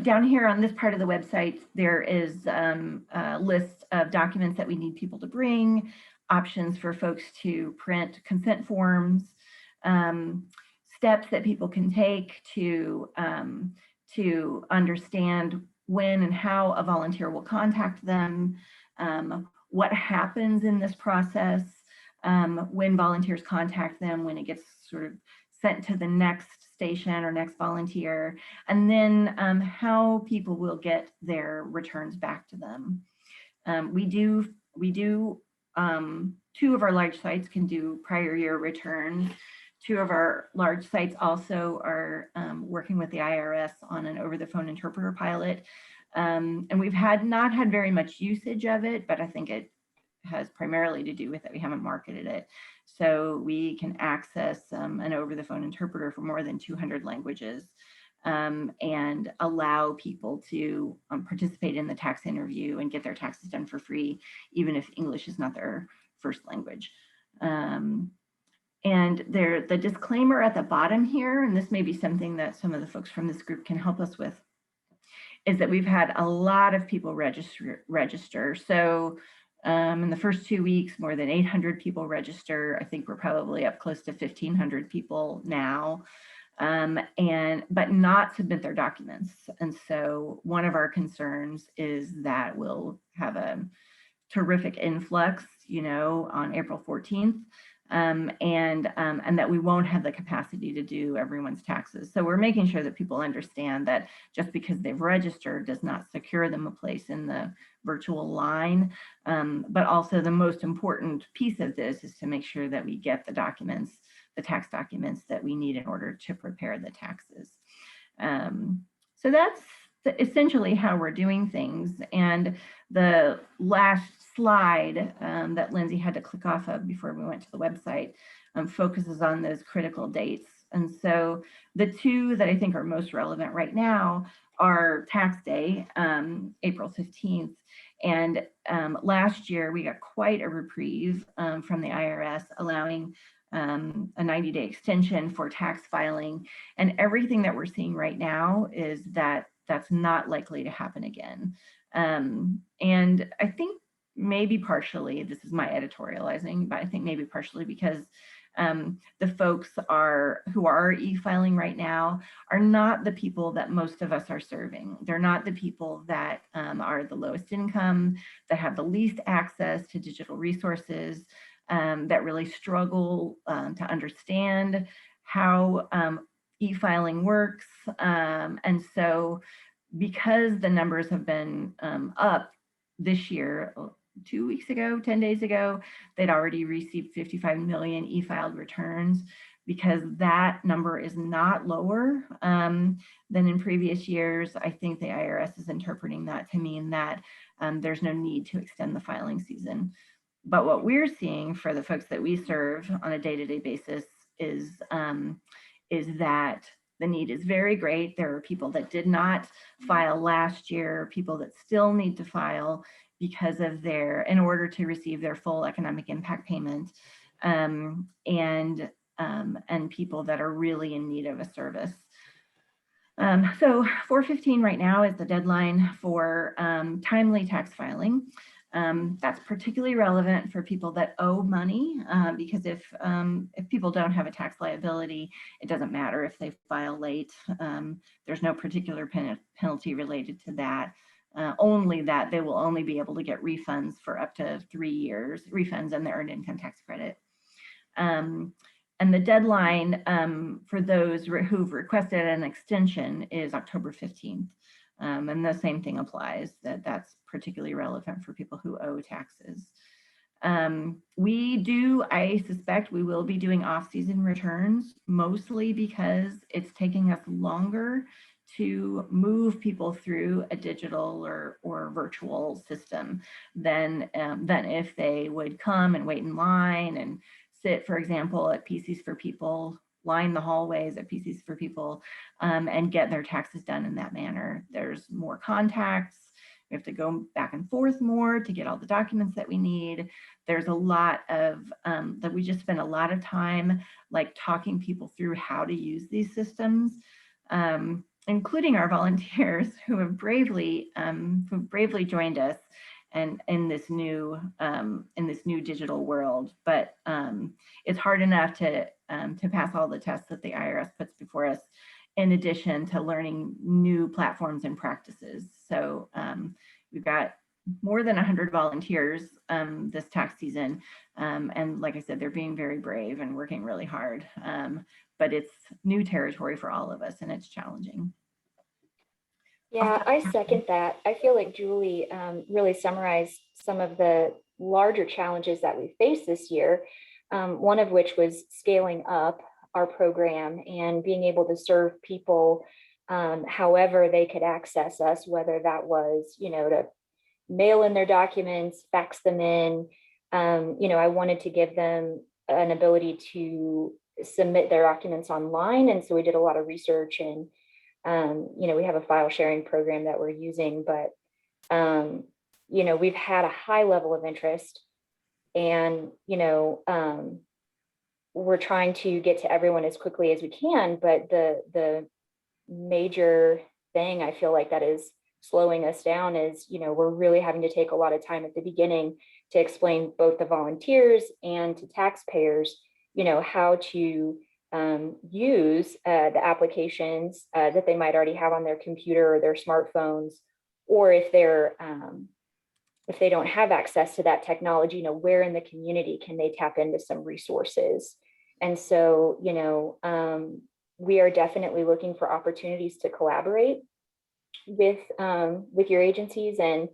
S16: Down here on this part of the website, there is a list of documents that we need people to bring, options for folks to print consent forms, steps that people can take to understand when and how a volunteer will contact them, what happens in this process when volunteers contact them, when it gets sort of sent to the next station or next volunteer, and then how people will get their returns back to them. We do 2 of our large sites can do prior year returns. 2 of our large sites also are working with the IRS on an over-the-phone interpreter pilot. And we've not had very much usage of it, but I think it has primarily to do with that we haven't marketed it. So we can access an over-the-phone interpreter for more than 200 languages and allow people to participate in the tax interview and get their taxes done for free, even if English is not their first language. And the disclaimer at the bottom here, and this may be something that some of the folks from this group can help us with, is that we've had a lot of people register. So in the first 2 weeks, more than 800 people register. I think we're probably up close to 1,500 people now, but not submit their documents. And so one of our concerns is that we'll have a terrific influx, on April 14th, and that we won't have the capacity to do everyone's taxes. So we're making sure that people understand that just because they've registered does not secure them a place in the virtual line. But also the most important piece of this is to make sure that we get the documents, the tax documents that we need in order to prepare the taxes. So that's essentially how we're doing things. And the last slide that Lindsay had to click off of before we went to the website focuses on those critical dates. And so the 2 that I think are most relevant right now are tax day, April 15th. And last year we got quite a reprieve from the IRS, allowing a 90-day extension for tax filing. And everything that we're seeing right now is that that's not likely to happen again. And I think maybe partially, this is my editorializing, but I think maybe partially because the folks who are e-filing right now are not the people that most of us are serving. They're not the people that are the lowest income, that have the least access to digital resources, that really struggle to understand how e-filing works. And so because the numbers have been up this year, 2 weeks ago, 10 days ago, they'd already received 55 million e-filed returns. Because that number is not lower than in previous years, I think the IRS is interpreting that to mean that there's no need to extend the filing season. But what we're seeing for the folks that we serve on a day-to-day basis is that the need is very great. There are people that did not file last year, people that still need to file because of in order to receive their full economic impact payment, and people that are really in need of a service. So 4/15 right now is the deadline for timely tax filing. That's particularly relevant for people that owe money, because if people don't have a tax liability, it doesn't matter if they file late. There's no particular penalty related to that. Only that they will only be able to get refunds for up to 3 years, refunds and the earned income tax credit. And the deadline for those who've requested an extension is October 15th. And the same thing applies, that's particularly relevant for people who owe taxes. I suspect we will be doing off-season returns, mostly because it's taking us longer to move people through a digital or virtual system than if they would come and wait in line and sit, for example, at PCs for People line the hallways at PCs for People and get their taxes done in that manner. There's more contacts. We have to go back and forth more to get all the documents that we need. There's a lot of, that we just spend a lot of time like talking people through how to use these systems, including our volunteers who have bravely joined us and in this new digital world. But it's hard enough to pass all the tests that the IRS puts before us, in addition to learning new platforms and practices. So we've got more than 100 volunteers this tax season. And like I said, they're being very brave and working really hard. But it's new territory for all of us, and it's challenging.
S15: Yeah, I second that. I feel like Julie really summarized some of the larger challenges that we faced this year, one of which was scaling up our program and being able to serve people however they could access us, whether that was, to mail in their documents, fax them in. I wanted to give them an ability to submit their documents online. And so we did a lot of research, and we have a file sharing program that we're using, but we've had a high level of interest, and we're trying to get to everyone as quickly as we can. But the major thing I feel like that is slowing us down is, we're really having to take a lot of time at the beginning to explain both the volunteers and to taxpayers, how to use the applications that they might already have on their computer or their smartphones, or if they don't have access to that technology, where in the community can they tap into some resources. And so, we are definitely looking for opportunities to collaborate with your agencies. And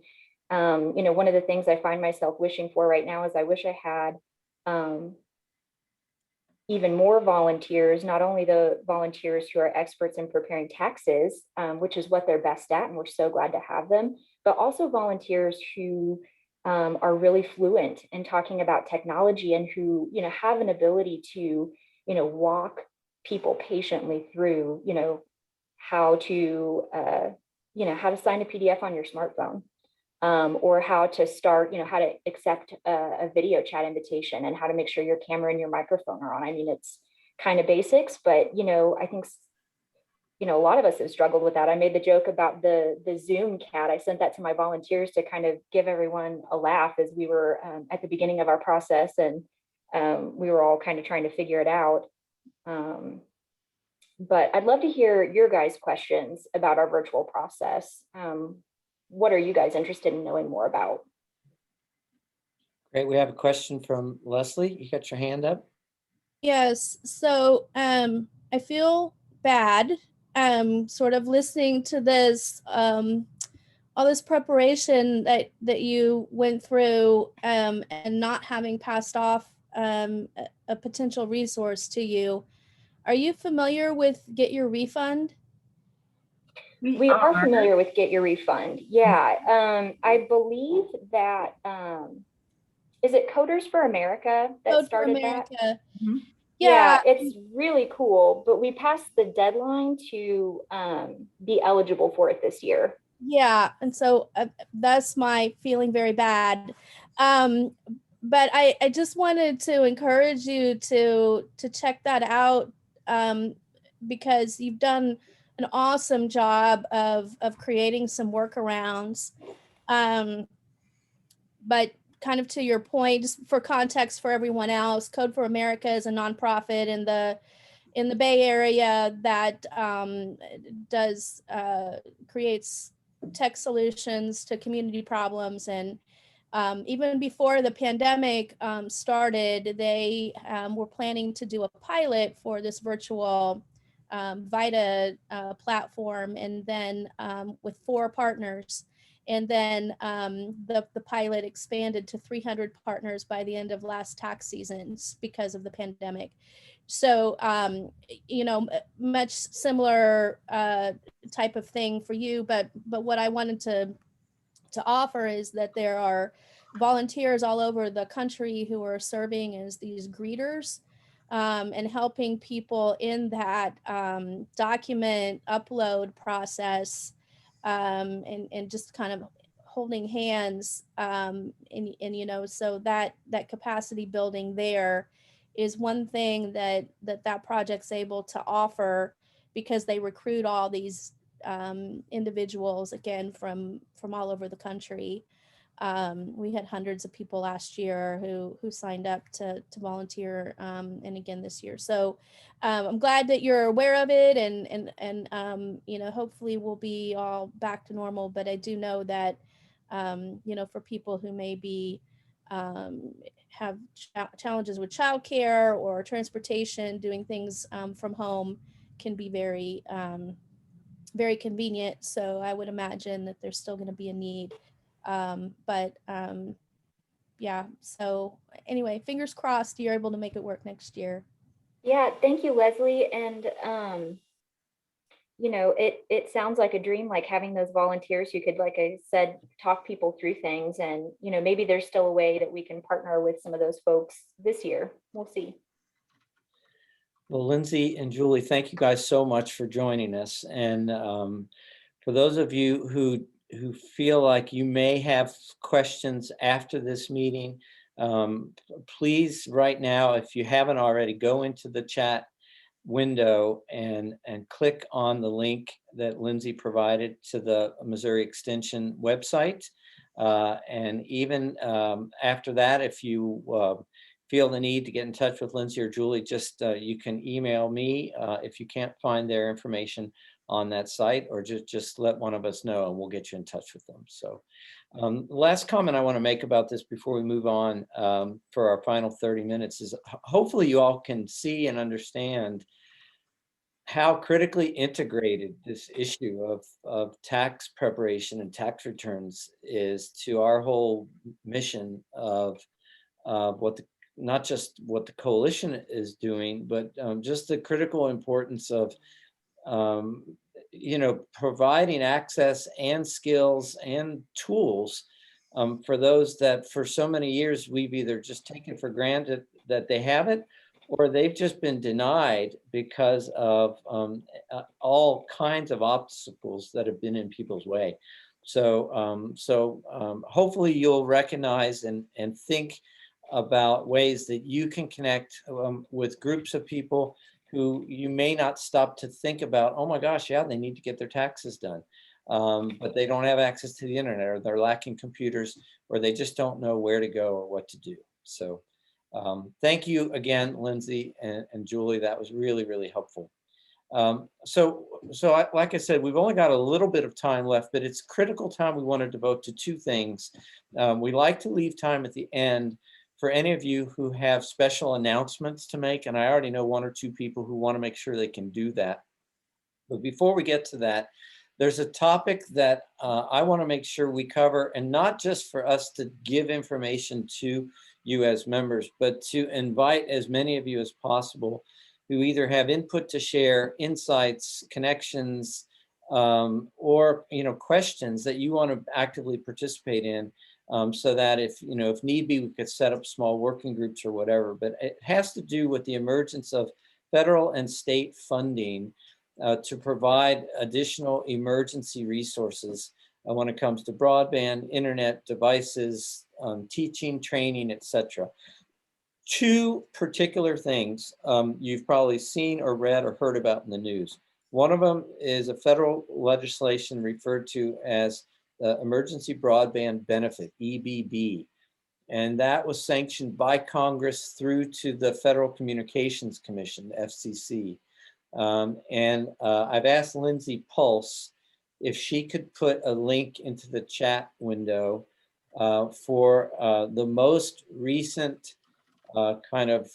S15: one of the things I find myself wishing for right now is I wish I had even more volunteers, not only the volunteers who are experts in preparing taxes, which is what they're best at, and we're so glad to have them, but also volunteers who are really fluent in talking about technology and who, have an ability to, walk people patiently through, how to sign a PDF on your smartphone. Or how to start, how to accept a video chat invitation, and how to make sure your camera and your microphone are on. I mean, it's kind of basics, but, I think, a lot of us have struggled with that. I made the joke about the Zoom cat. I sent that to my volunteers to kind of give everyone a laugh as we were at the beginning of our process, and we were all kind of trying to figure it out. But I'd love to hear your guys' questions about our virtual process. What are you guys interested in knowing more about?
S1: Great. We have a question from Leslie. You got your hand up?
S9: Yes. So I feel bad sort of listening to this, all this preparation that you went through and not having passed off a potential resource to you. Are you familiar with Get Your Refund?
S15: We are familiar with Get Your Refund. Yeah. I believe that, is it Coders for America that started that?
S9: Mm-hmm.
S15: Yeah, it's really cool, but we passed the deadline to be eligible for it this year.
S9: Yeah, and so that's my feeling very bad. But I just wanted to encourage you to check that out because you've done an awesome job of creating some workarounds. But kind of to your point, just for context for everyone else, Code for America is a nonprofit in the Bay Area that creates tech solutions to community problems. And even before the pandemic started, they were planning to do a pilot for this virtual VITA platform, and then with 4 partners. And then the pilot expanded to 300 partners by the end of last tax seasons because of the pandemic. So, much similar type of thing for you. But what I wanted to offer is that there are volunteers all over the country who are serving as these greeters and helping people in that document upload process, and just kind of holding hands, and you know, so that capacity building there is one thing that project's able to offer, because they recruit all these individuals, again, from all over the country. We had hundreds of people last year who signed up to volunteer, and again this year. So I'm glad that you're aware of it, and you know, hopefully we'll be all back to normal. But I do know that you know, for people who maybe have challenges with childcare or transportation, doing things from home can be very very convenient. So I would imagine that there's still going to be a need. Yeah, so anyway, fingers crossed you're able to make it work next year.
S15: Yeah, thank you, Leslie. And you know, it sounds like a dream, like having those volunteers who could, like I said, talk people through things. And you know, maybe there's still a way that we can partner with some of those folks this year. We'll see.
S1: Well, Lindsay and Julie, thank you guys so much for joining us. And for those of you who feel like you may have questions after this meeting, please right now, if you haven't already, go into the chat window and click on the link that Lindsay provided to the Missouri Extension website. And even after that, if you feel the need to get in touch with Lindsay or Julie, just you can email me if you can't find their information on that site, or just let one of us know and we'll get you in touch with them. So last comment I want to make about this before we move on for our final 30 minutes is hopefully you all can see and understand how critically integrated this issue of tax preparation and tax returns is to our whole mission of not just what the coalition is doing, but just the critical importance of you know, providing access and skills and tools for those that for so many years we've either just taken for granted that they have it, or they've just been denied because of all kinds of obstacles that have been in people's way. So hopefully you'll recognize and think about ways that you can connect with groups of people who you may not stop to think about, oh my gosh, yeah, they need to get their taxes done. But they don't have access to the internet, or they're lacking computers, or they just don't know where to go or what to do. So thank you again, Lindsay and Julie. That was really, really helpful. Like I said, we've only got a little bit of time left, but it's critical time we want to devote to two things. We like to leave time at the end for any of you who have special announcements to make, and I already know one or two people who want to make sure they can do that. But before we get to that, there's a topic that I want to make sure we cover, and not just for us to give information to you as members, but to invite as many of you as possible who either have input to share, insights, connections, or questions that you want to actively participate in. So that if need be, we could set up small working groups or whatever. But it has to do with the emergence of federal and state funding to provide additional emergency resources when it comes to broadband, internet devices, teaching, training, etc. Two particular things you've probably seen or read or heard about in the news. One of them is a federal legislation referred to as Emergency Broadband Benefit, EBB. And that was sanctioned by Congress through to the Federal Communications Commission, FCC. I've asked Lindsay Pulse if she could put a link into the chat window for the most recent kind of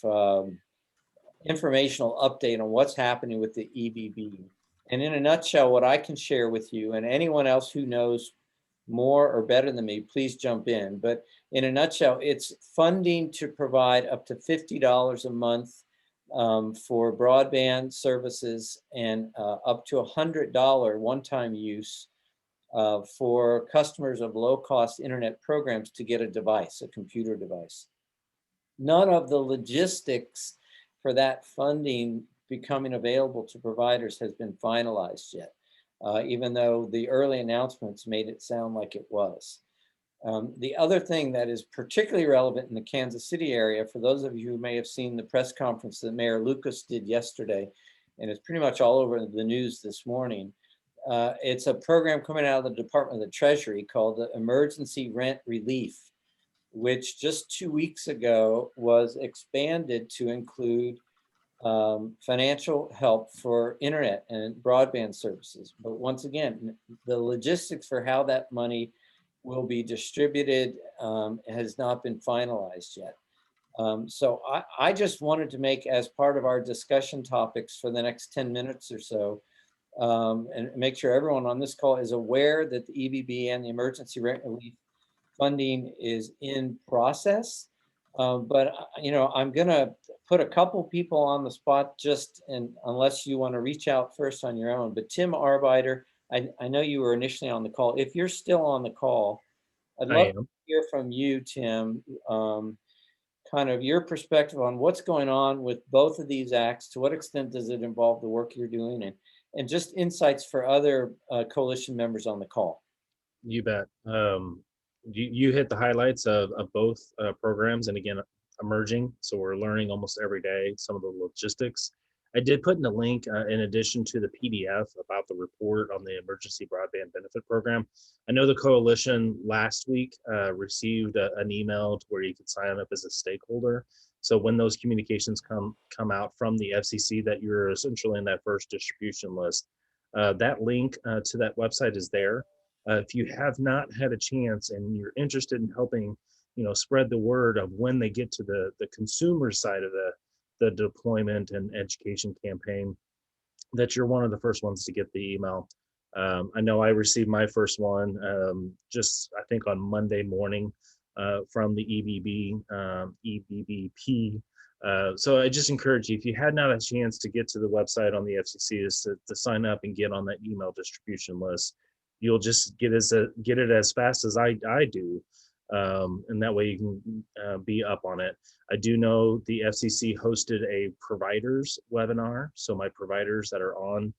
S1: informational update on what's happening with the EBB. And in a nutshell, what I can share with you, and anyone else who knows more or better than me, please jump in. But in a nutshell, it's funding to provide up to $50 a month for broadband services, and up to $100 one-time use for customers of low-cost internet programs to get a device, a computer device. None of the logistics for that funding becoming available to providers has been finalized yet, even though the early announcements made it sound like it was. The other thing that is particularly relevant in the Kansas City area, for those of you who may have seen the press conference that Mayor Lucas did yesterday, and it's pretty much all over the news this morning, it's a program coming out of the Department of the Treasury called the Emergency Rent Relief, which just 2 weeks ago was expanded to include financial help for internet and broadband services. But once again, the logistics for how that money will be distributed has not been finalized yet. So I just wanted to make, as part of our discussion topics for the next 10 minutes or so, and make sure everyone on this call is aware that the EBB and the emergency rent relief funding is in process. But I'm gonna put a couple people on the spot, unless you want to reach out first on your own. But Tim Arbeiter, I know you were initially on the call. If you're still on the call, I'd love to hear from you, Tim, kind of your perspective on what's going on with both of these acts. To what extent does it involve the work you're doing, and just insights for other coalition members on the call.
S17: You bet. You hit the highlights of both programs, and again, emerging. So we're learning almost every day some of the logistics. I did put in a link in addition to the PDF about the report on the Emergency Broadband Benefit Program. I know the coalition last week received an email to where you could sign up as a stakeholder. So when those communications come out from the FCC, that you're essentially in that first distribution list, that link to that website is there. If you have not had a chance and you're interested in helping, spread the word of when they get to the consumer side of the deployment and education campaign, that you're one of the first ones to get the email. I know I received my first one just, I think, on Monday morning from the EBBP. So I just encourage you, if you had not a chance to get to the website on the FCC, is to sign up and get on that email distribution list. You'll just get it as fast as I do. And that way you can be up on it. I do know the FCC hosted a providers webinar. So my providers that are on,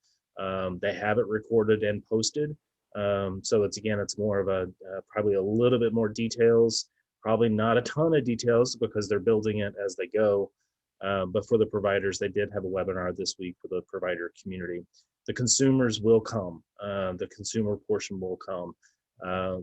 S17: they have it recorded and posted. So it's more of probably a little bit more details, probably not a ton of details because they're building it as they go. But for the providers, they did have a webinar this week for the provider community. The consumers will come, the consumer portion will come.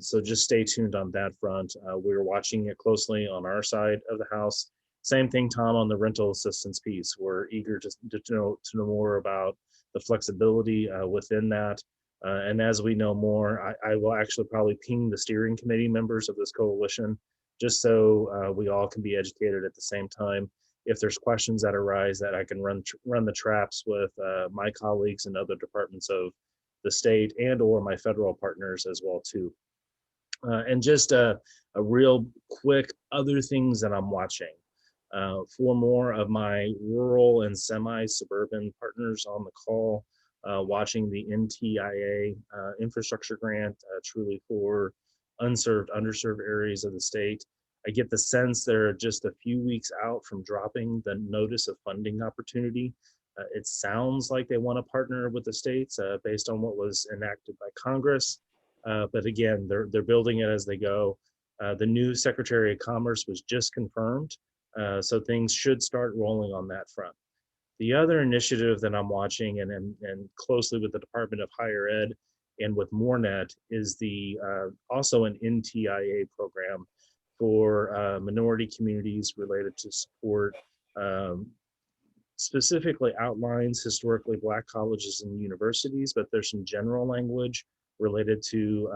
S17: So just stay tuned on that front. We're watching it closely on our side of the house. Same thing, Tom, on the rental assistance piece. We're eager to know more about the flexibility within that. And as we know more, I will actually probably ping the steering committee members of this coalition, just so we all can be educated at the same time. If there's questions that arise, that I can run the traps with my colleagues and other departments of the state and or my federal partners as well too. And just a real quick other things that I'm watching. For more of my rural and semi-suburban partners on the call, watching the NTIA infrastructure grant, truly for unserved, underserved areas of the state. I get the sense they're just a few weeks out from dropping the notice of funding opportunity. It sounds like they want to partner with the states based on what was enacted by Congress. But again, they're building it as they go. The new Secretary of Commerce was just confirmed. So things should start rolling on that front. The other initiative that I'm watching and closely with the Department of Higher Ed and with MoreNet is also an NTIA program for minority communities related to support, specifically outlines historically Black colleges and universities, but there's some general language related to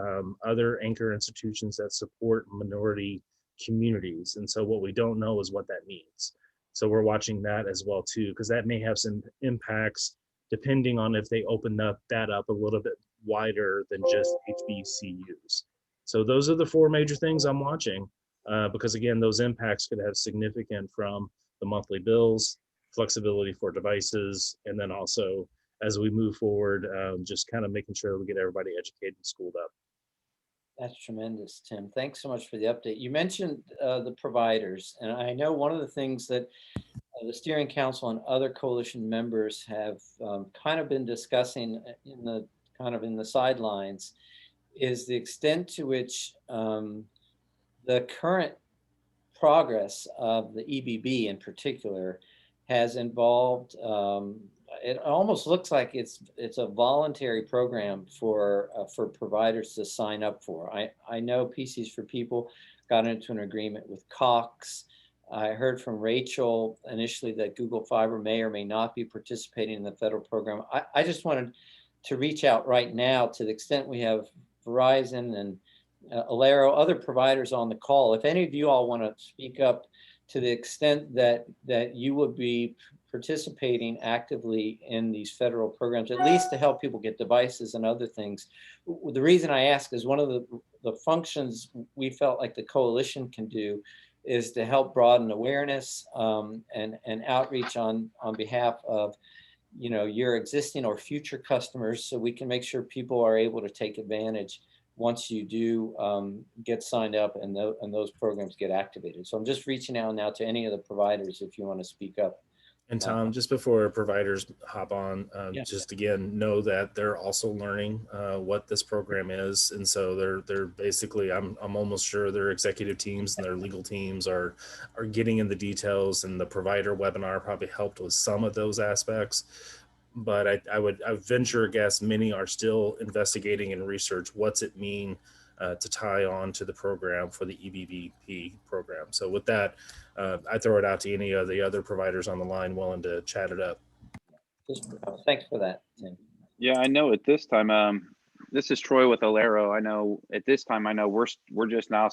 S17: other anchor institutions that support minority communities. And so what we don't know is what that means. So we're watching that as well too, because that may have some impacts depending on if they open that up a little bit wider than just HBCUs. So those are the four major things I'm watching. Because again, those impacts could have significant from the monthly bills, flexibility for devices, and then also as we move forward, just kind of making sure that we get everybody educated and schooled up.
S1: That's tremendous, Tim. Thanks so much for the update. You mentioned the providers, and I know one of the things that the steering council and other coalition members have kind of been discussing in the sidelines is the extent to which the current progress of the EBB in particular has involved, it almost looks like it's a voluntary program for providers to sign up for. I know PCs for People got into an agreement with Cox. I heard from Rachel initially that Google Fiber may or may not be participating in the federal program. I just wanted to reach out right now, to the extent we have Verizon and Alero, other providers on the call. If any of you all want to speak up to the extent that you would be participating actively in these federal programs, at least to help people get devices and other things. The reason I ask is one of the functions we felt like the coalition can do is to help broaden awareness and outreach on behalf of your existing or future customers, so we can make sure people are able to take advantage once you do get signed up and those programs get activated. So I'm just reaching out now to any of the providers if you want to speak up.
S17: And Tom, just before providers hop on,
S1: Yeah.
S17: just again, know that they're also learning what this program is. And so they're basically, I'm almost sure their executive teams and their legal teams are getting in the details, and the provider webinar probably helped with some of those aspects. But I would venture a guess many are still investigating and research what's it mean to tie on to the program for the EBBP program. So with that, I throw it out to any of the other providers on the line willing to chat it up.
S1: Thanks for that, Tim.
S3: Yeah, I know at this time, this is Troy with Alero. I know at this time, we're just now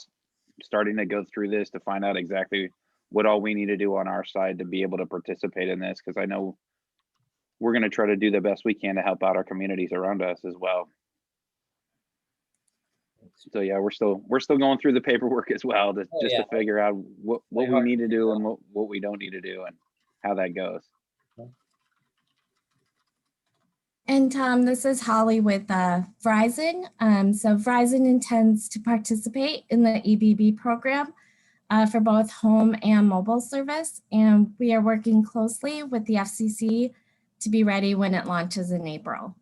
S3: starting to go through this to find out exactly what all we need to do on our side to be able to participate in this, because I know we're going to try to do the best we can to help out our communities around us as well. So yeah, we're still going through the paperwork as well to to figure out what we need to do and what we don't need to do and how that goes.
S18: And Tom, this is Holly with Verizon. So Verizon intends to participate in the EBB program for both home and mobile service, and we are working closely with the FCC to be ready when it launches in April.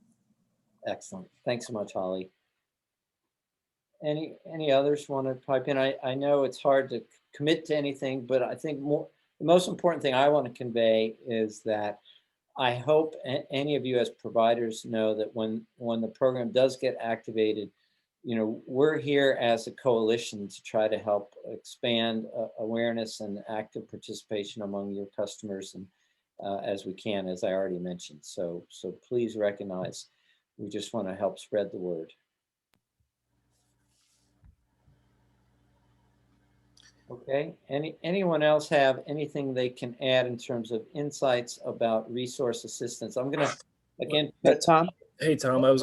S1: Excellent. Thanks so much, Holly. Any others want to pipe in? I know it's hard to commit to anything, but I think the most important thing I want to convey is that I hope any of you as providers know that when the program does get activated, we're here as a coalition to try to help expand awareness and active participation among your customers, and as we can, as I already mentioned. So please recognize we just want to help spread the word. Okay, anyone else have anything they can add in terms of insights about resource assistance? I'm gonna, again,
S17: Tom? Hey, Tom, I'm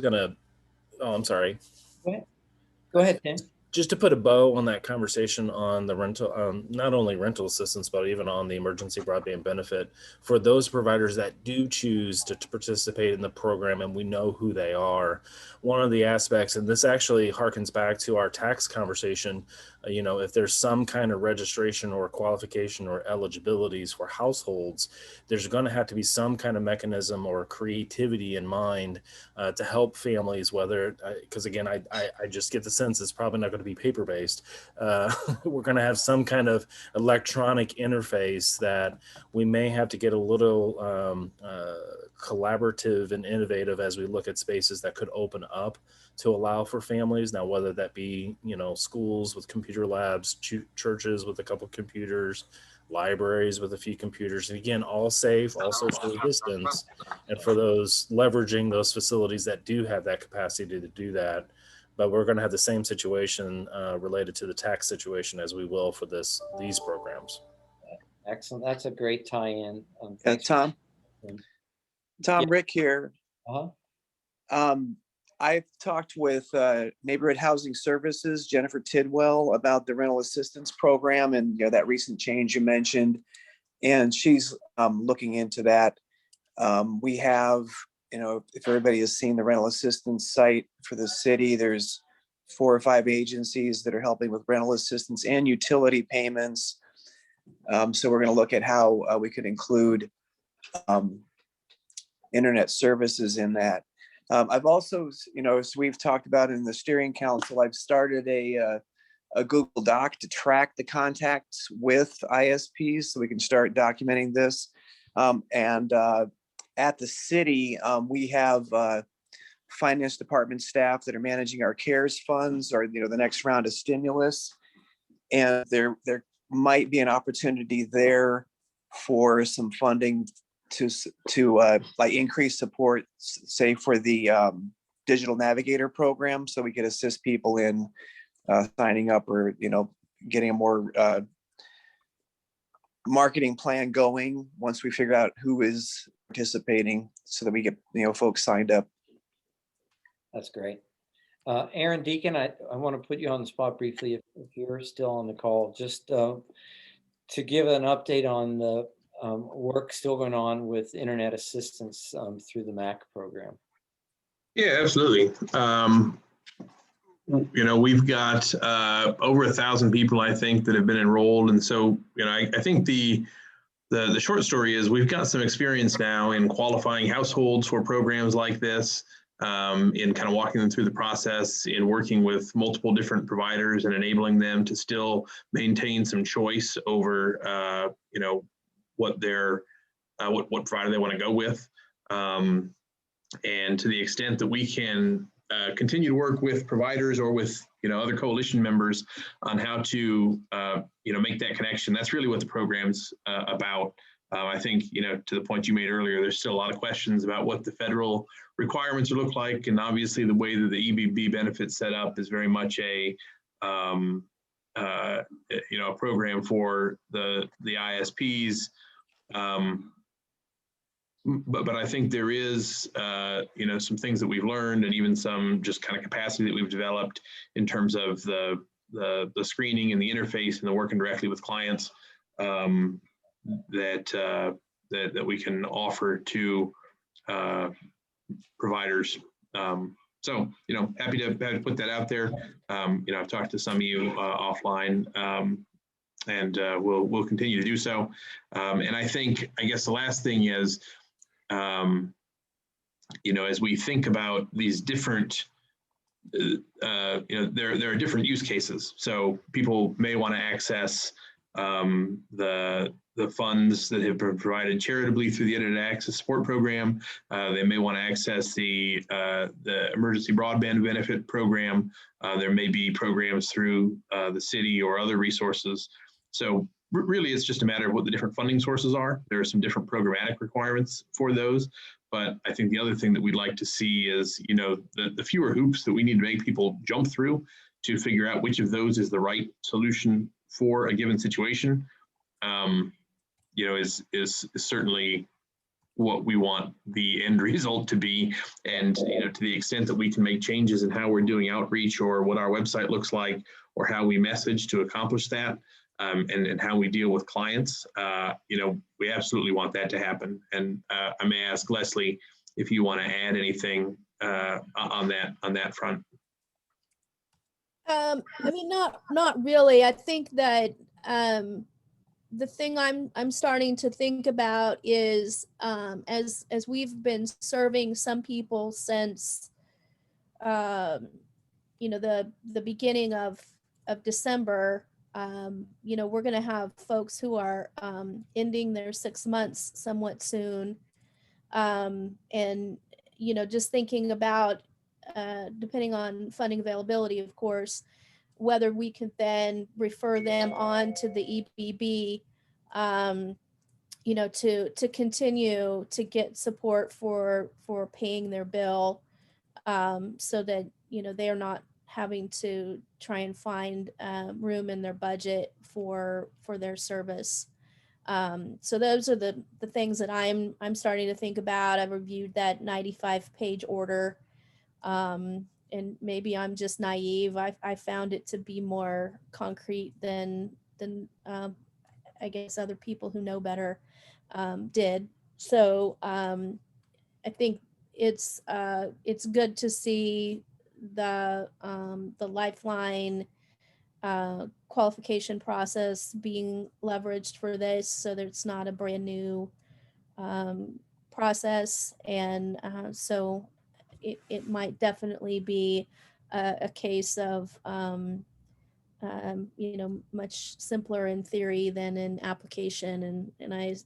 S17: sorry.
S1: Go ahead, Tim.
S17: Just to put a bow on that conversation on the rental, not only rental assistance, but even on the emergency broadband benefit for those providers that do choose to participate in the program, and we know who they are. One of the aspects, and this actually harkens back to our tax conversation, if there's some kind of registration or qualification or eligibilities for households, there's going to have to be some kind of mechanism or creativity in mind to help families, whether, because again, I just get the sense it's probably not going to be paper-based. We're going to have some kind of electronic interface that we may have to get a little collaborative and innovative as we look at spaces that could open up to allow for families. Now, whether that be, schools with computer labs, churches with a couple computers, libraries with a few computers, and again, all safe, all socially distanced, and for those leveraging those facilities that do have that capacity to do that. But we're going to have the same situation related to the tax situation as we will for these programs.
S1: Excellent. That's a great tie-in.
S19: Tom,
S1: Yeah.
S19: Rick here.
S1: Uh-huh.
S19: I've talked with Neighborhood Housing Services, Jennifer Tidwell, about the rental assistance program and that recent change you mentioned, and she's looking into that. We have, if everybody has seen the rental assistance site for the city, there's 4 or 5 agencies that are helping with rental assistance and utility payments. So we're going to look at how we could include internet services in that. I've also, as we've talked about in the steering council, I've started a Google Doc to track the contacts with ISPs so we can start documenting this. And at the city, we have finance department staff that are managing our CARES funds or the next round of stimulus. And there might be an opportunity there for some funding to like increase support, say for the digital navigator program, so we could assist people in signing up or getting a more marketing plan going once we figure out who is participating, so that we get folks signed up.
S1: That's great. Aaron Deacon, I want to put you on the spot briefly if you're still on the call, just to give an update on the work still going on with internet assistance through the MAC program.
S4: Yeah, absolutely. We've got over 1,000 people, I think, that have been enrolled. And so, I think the short story is we've got some experience now in qualifying households for programs like this, in kind of walking them through the process, in working with multiple different providers and enabling them to still maintain some choice over, what provider they want to go with. And to the extent that we can continue to work with providers or with other coalition members on how to make that connection, that's really what the program's about. I think to the point you made earlier, there's still a lot of questions about what the federal requirements look like, and obviously the way that the EBB benefits set up is very much a program for the ISPs. But I think there is, some things that we've learned, and even some just kind of capacity that we've developed in terms of the screening and the interface and the working directly with clients that we can offer to providers. So, happy to put that out there. I've talked to some of you offline, and we'll continue to do so. And I guess the last thing is, as we think about these different, there are different use cases. So people may want to access the funds that have been provided charitably through the Internet Access Support Program. They may want to access the Emergency Broadband Benefit Program. There may be programs through the city or other resources. So really, it's just a matter of what the different funding sources are. There are some different programmatic requirements for those. But I think the other thing that we'd like to see is, the fewer hoops that we need to make people jump through to figure out which of those is the right solution for a given situation, is certainly what we want the end result to be. And, to the extent that we can make changes in how we're doing outreach or what our website looks like or how we message to accomplish that, and how we deal with clients, we absolutely want that to happen. And I may ask Leslie if you want to add anything on that front.
S9: Not really. I think that the thing I'm starting to think about is as we've been serving some people since the beginning of December. We're going to have folks who are ending their 6 months somewhat soon. And, just thinking about, depending on funding availability, of course, whether we could then refer them on to the EBB, to continue to get support for paying their bill, so that, they are not having to try and find room in their budget for their service. So those are the things that I'm starting to think about. I've reviewed that 95-page order, and maybe I'm just naive. I found it to be more concrete than I guess other people who know better did. So I think it's good to see the Lifeline qualification process being leveraged for this, so that it's not a brand new process. And so it might definitely be a case of much simpler in theory than in application. And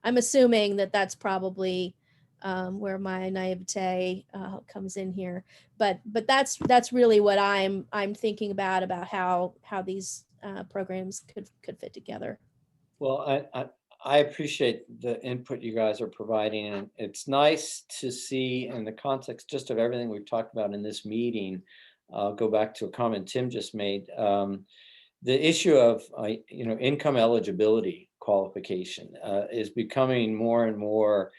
S9: I'm assuming that that's probably where my naivete comes in here. But that's really what I'm thinking about how these programs could fit together.
S1: Well, I appreciate the input you guys are providing, and it's nice to see in the context just of everything we've talked about in this meeting. I'll go back to a comment Tim just made. The issue of income eligibility qualification is becoming more and more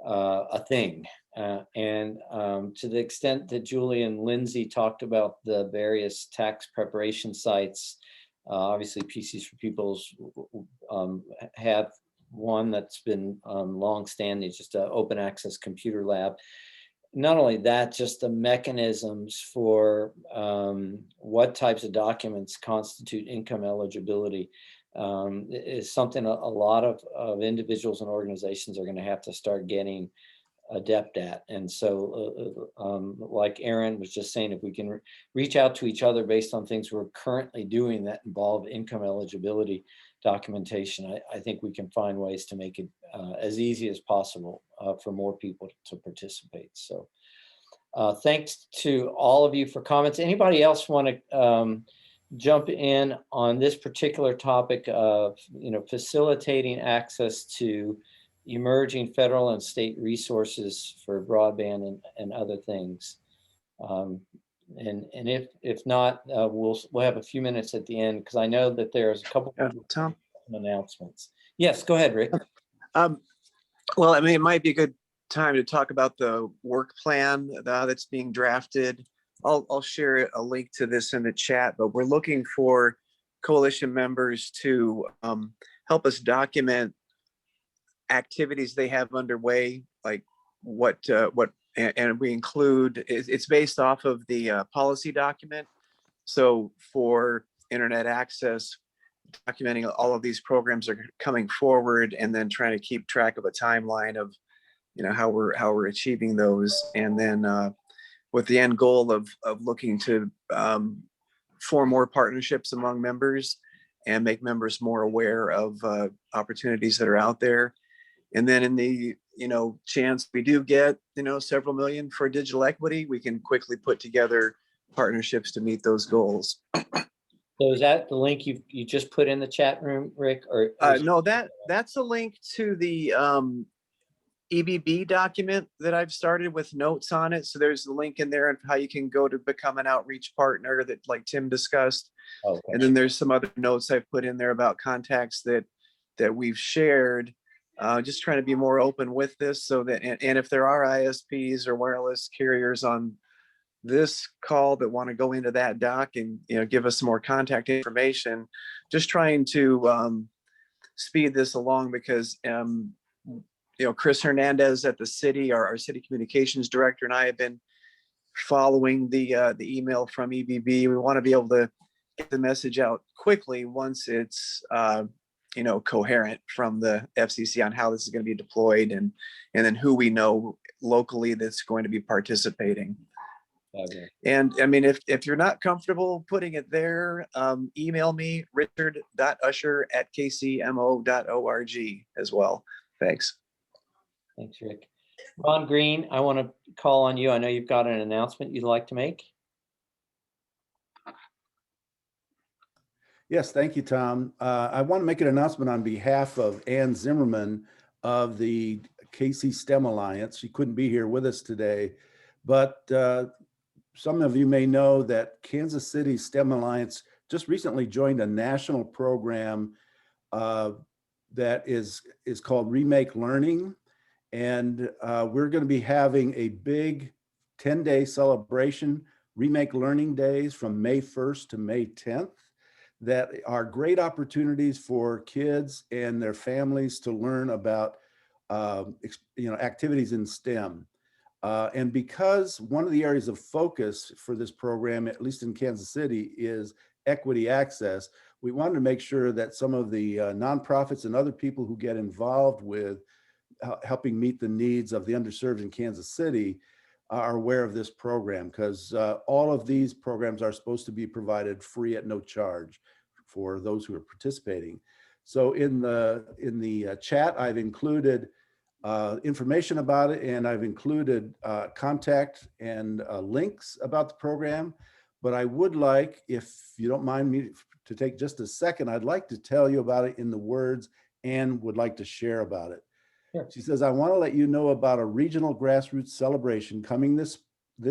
S1: a thing. And to the extent that Julie and Lindsay talked about the various tax preparation sites, obviously PCs for Peoples have one that's been long-standing, just an open access computer lab. Not only that, just the mechanisms for what types of documents constitute income eligibility is something a lot of individuals and organizations are going to have to start getting adept at. And so like Aaron was just saying, if we can reach out to each other based on things we're currently doing that involve income eligibility documentation, I think we can find ways to make it as easy as possible for more people to participate. So thanks to all of you for comments. Anybody else want to jump in on this particular topic of facilitating access to emerging federal and state resources for broadband and other things? And if not, we'll have a few minutes at the end, because I know that there's a couple
S19: Tom
S1: announcements. Yes, go ahead, Rick.
S19: Well, I mean, it might be a good time to talk about the work plan that's being drafted. I'll share a link to this in the chat, but we're looking for coalition members to help us document activities they have underway, like and we include, it's based off of the policy document. So for internet access, documenting all of these programs are coming forward, and then trying to keep track of a timeline of how we're achieving those, and then with the end goal of looking to form more partnerships among members and make members more aware of opportunities that are out there. And then in the chance we do get several million for digital equity, we can quickly put together partnerships to meet those goals.
S1: So is that the link you just put in the chat room, Rick? Or
S19: no, that's a link to the EBB document that I've started with notes on it. So there's a link in there on how you can go to become an outreach partner that, like Tim discussed.
S1: Okay.
S19: And then there's some other notes I've put in there about contacts that we've shared. Just trying to be more open with this, so that and if there are ISPs or wireless carriers on this call that want to go into that doc and give us some more contact information, just trying to speed this along, because Chris Hernandez at the city, our city communications director, and I have been following the email from EBB. We want to be able to get the message out quickly once it's coherent from the FCC on how this is going to be deployed, and then who we know locally that's going to be participating.
S1: Okay.
S19: And I mean, if you're not comfortable putting it there, email me, richard.usher@kcmo.org as well. Thanks.
S1: Thanks, Rick. Ron Green, I want to call on you. I know you've got an announcement you'd like to make.
S5: Yes, thank you, Tom. I want to make an announcement on behalf of Ann Zimmerman of the KC STEM Alliance. She couldn't be here with us today, but some of you may know that Kansas City STEM Alliance just recently joined a national program that is called Remake Learning. And we're going to be having a big 10-day celebration, Remake Learning Days, from May 1st to May 10th, that are great opportunities for kids and their families to learn about activities in STEM. And because one of the areas of focus for this program, at least in Kansas City, is equity access, we wanted to make sure that some of the nonprofits and other people who get involved with helping meet the needs of the underserved in Kansas City are aware of this program, because all of these programs are supposed to be provided free at no charge for those who are participating. So in the chat, I've included information about it, and I've included contact and links about the program. But I would like, if you don't mind me to take just a second, I'd like to tell you about it in the words Anne would like to share about it. Sure. She says, I want to let you know about a regional grassroots celebration coming this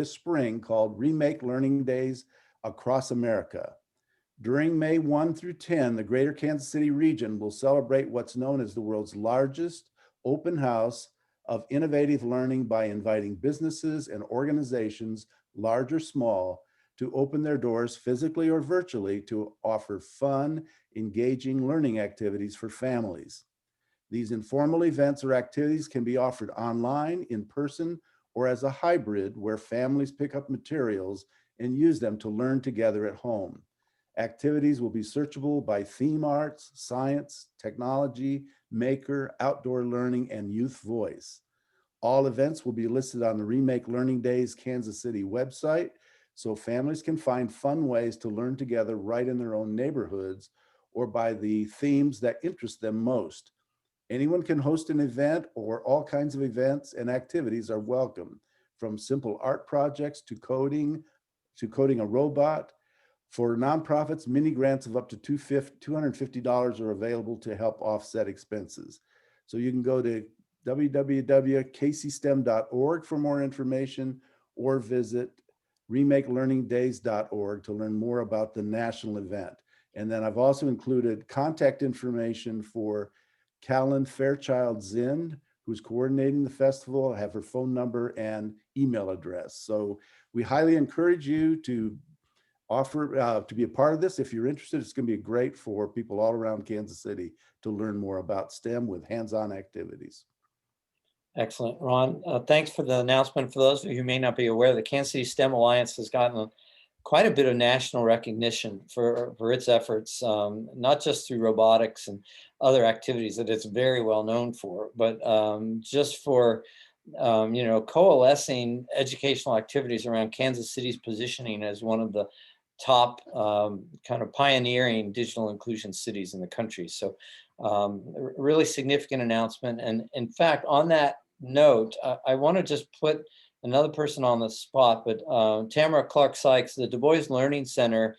S5: spring called Remake Learning Days across America. During May 1 through 10, the Greater Kansas City region will celebrate what's known as the world's largest open house of innovative learning by inviting businesses and organizations, large or small, to open their doors physically or virtually to offer fun, engaging learning activities for families. These informal events or activities can be offered online, in person, or as a hybrid where families pick up materials and use them to learn together at home. Activities will be searchable by theme arts, science, technology, maker, outdoor learning, and youth voice. All events will be listed on the Remake Learning Days Kansas City website, so families can find fun ways to learn together right in their own neighborhoods or by the themes that interest them most. Anyone can host an event, or all kinds of events and activities are welcome, from simple art projects to coding a robot. For nonprofits, mini grants of up to $250 are available to help offset expenses. So you can go to www.kcstem.org for more information, or visit remakelearningdays.org to learn more about the national event. And then I've also included contact information for Callan Fairchild Zinn, who's coordinating the festival. I have her phone number and email address. So we highly encourage you to offer to be a part of this. If you're interested, it's going to be great for people all around Kansas City to learn more about STEM with hands-on activities.
S1: Excellent, Ron. Thanks for the announcement. For those of you who may not be aware, the Kansas City STEM Alliance has gotten quite a bit of national recognition for its efforts, not just through robotics and other activities that it's very well known for, but just for coalescing educational activities around Kansas City's positioning as one of the top kind of pioneering digital inclusion cities in the country. So really significant announcement. And in fact, on that note, I want to just put another person on the spot, but Tamara Clark-Sykes, the Du Bois Learning Center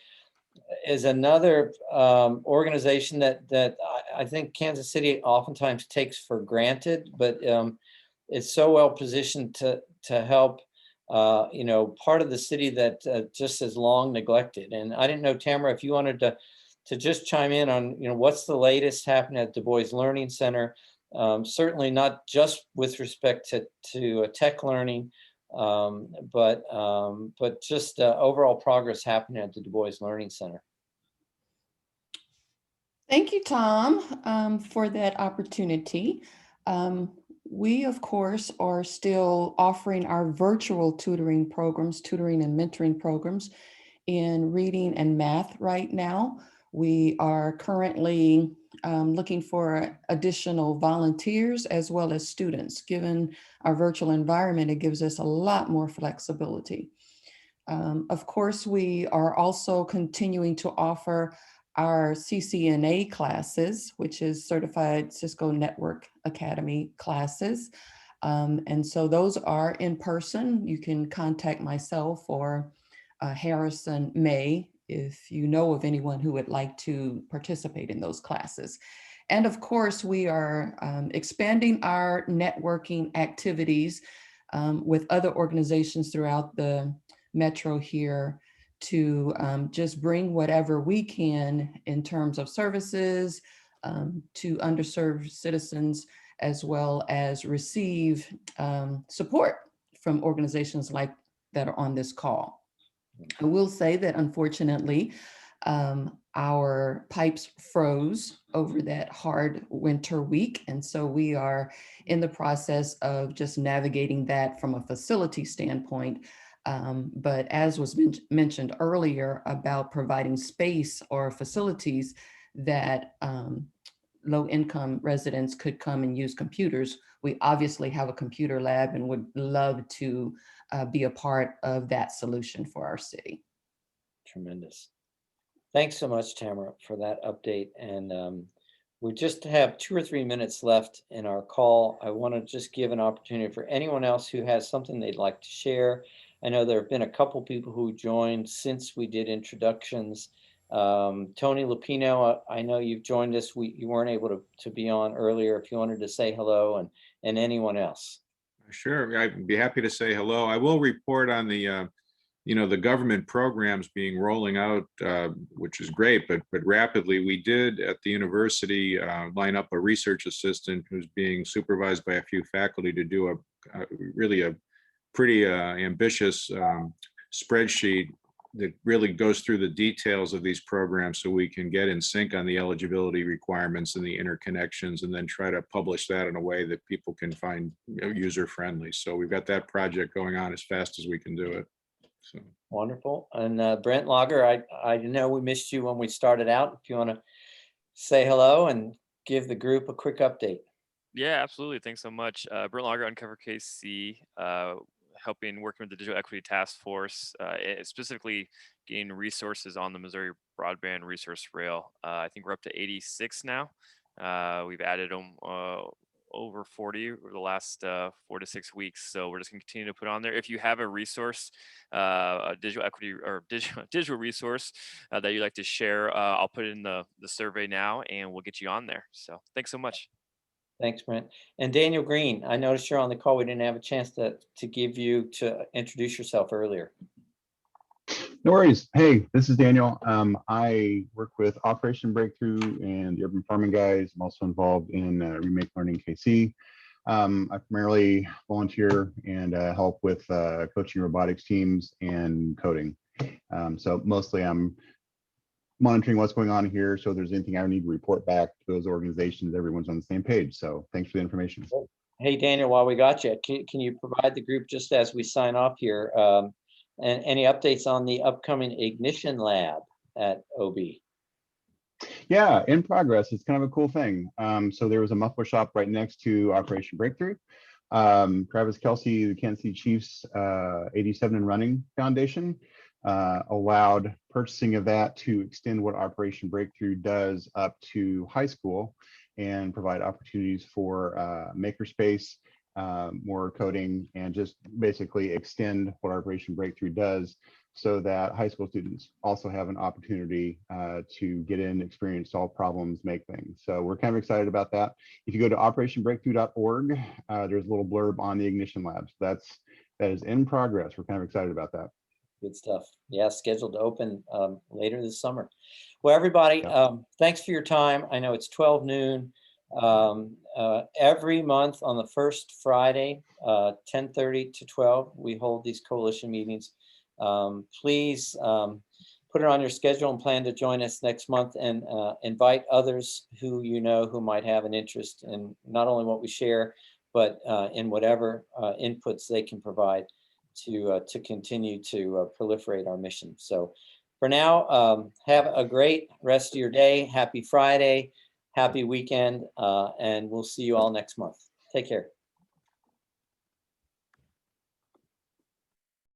S1: is another organization that I think Kansas City oftentimes takes for granted, but it's so well positioned to help part of the city that just is long neglected. And I didn't know, Tamara, if you wanted to just chime in on what's the latest happening at Du Bois Learning Center. Certainly not just with respect to tech learning, but just overall progress happening at the Du Bois Learning Center.
S6: Thank you, Tom, for that opportunity. We, of course, are still offering our virtual tutoring programs, tutoring and mentoring programs in reading and math right now. We are currently looking for additional volunteers as well as students. Given our virtual environment, it gives us a lot more flexibility. Of course, we are also continuing to offer our CCNA classes, which is Certified Cisco Network Academy classes. And so those are in person. You can contact myself or Harrison May if you know of anyone who would like to participate in those classes. And of course, we are expanding our networking activities with other organizations throughout the metro here to just bring whatever we can in terms of services to underserved citizens, as well as receive support from organizations like that are on this call. I will say that unfortunately, our pipes froze over that hard winter week. And so we are in the process of just navigating that from a facility standpoint. But as was mentioned earlier about providing space or facilities that low-income residents could come and use computers, we obviously have a computer lab and would love to be a part of that solution for our city.
S1: Tremendous. Thanks so much, Tamara, for that update. And we just have 2 or 3 minutes left in our call. I want to just give an opportunity for anyone else who has something they'd like to share. I know there have been a couple people who joined since we did introductions. Tony Lupino, I know you've joined us. You weren't able to be on earlier. If you wanted to say hello, and anyone else.
S20: Sure, I'd be happy to say hello. I will report on the the government programs being rolling out, which is great, but rapidly. We did at the university line up a research assistant who's being supervised by a few faculty to do a pretty ambitious spreadsheet that really goes through the details of these programs so we can get in sync on the eligibility requirements and the interconnections, and then try to publish that in a way that people can find user friendly. So we've got that project going on as fast as we can do it. So.
S1: Wonderful. And Brent Lager, I know we missed you when we started out. If you want to say hello and give the group a quick update.
S21: Yeah, absolutely. Thanks so much. Brent Lager, Uncover KC, working with the Digital Equity Task Force, specifically getting resources on the Missouri Broadband Resource Rail. I think we're up to 86 now. We've added them over 40 over the last 4 to 6 weeks. So we're just gonna continue to put on there. If you have a resource, a digital equity or digital resource that you'd like to share, I'll put it in the survey now and we'll get you on there. So thanks so much.
S1: Thanks, Brent. And Daniel Green, I noticed you're on the call. We didn't have a chance to give you to introduce yourself earlier.
S22: No worries. Hey, this is Daniel. I work with Operation Breakthrough and the Urban Farming Guys. I'm also involved in Remake Learning KC. I primarily volunteer and help with coaching robotics teams and coding. So mostly I'm monitoring what's going on here. So if there's anything I need to report back to those organizations, everyone's on the same page. So thanks for the information.
S1: Hey, Daniel, while we got you, can you provide the group, just as we sign off here, and any updates on the upcoming Ignition Lab at OB?
S22: Yeah, in progress. It's kind of a cool thing. So there was a muffler shop right next to Operation Breakthrough. Travis Kelsey, the Kansas City Chiefs 87 and Running Foundation allowed purchasing of that to extend what Operation Breakthrough does up to high school and provide opportunities for makerspace, more coding, and just basically extend what Operation Breakthrough does so that high school students also have an opportunity to get in, experience, solve problems, make things. So we're kind of excited about that. If you go to operationbreakthrough.org, there's a little blurb on the Ignition Labs. That is in progress. We're kind of excited about that.
S1: Good stuff. Yeah, scheduled to open later this summer. Well, everybody, thanks for your time. I know it's 12 noon. Every month on the first Friday, 10:30 to 12, we hold these coalition meetings. Please put it on your schedule and plan to join us next month, and invite others who you know who might have an interest in not only what we share, but in whatever inputs they can provide to continue to proliferate our mission. So for now, have a great rest of your day. Happy Friday, happy weekend, and we'll see you all next month. Take care.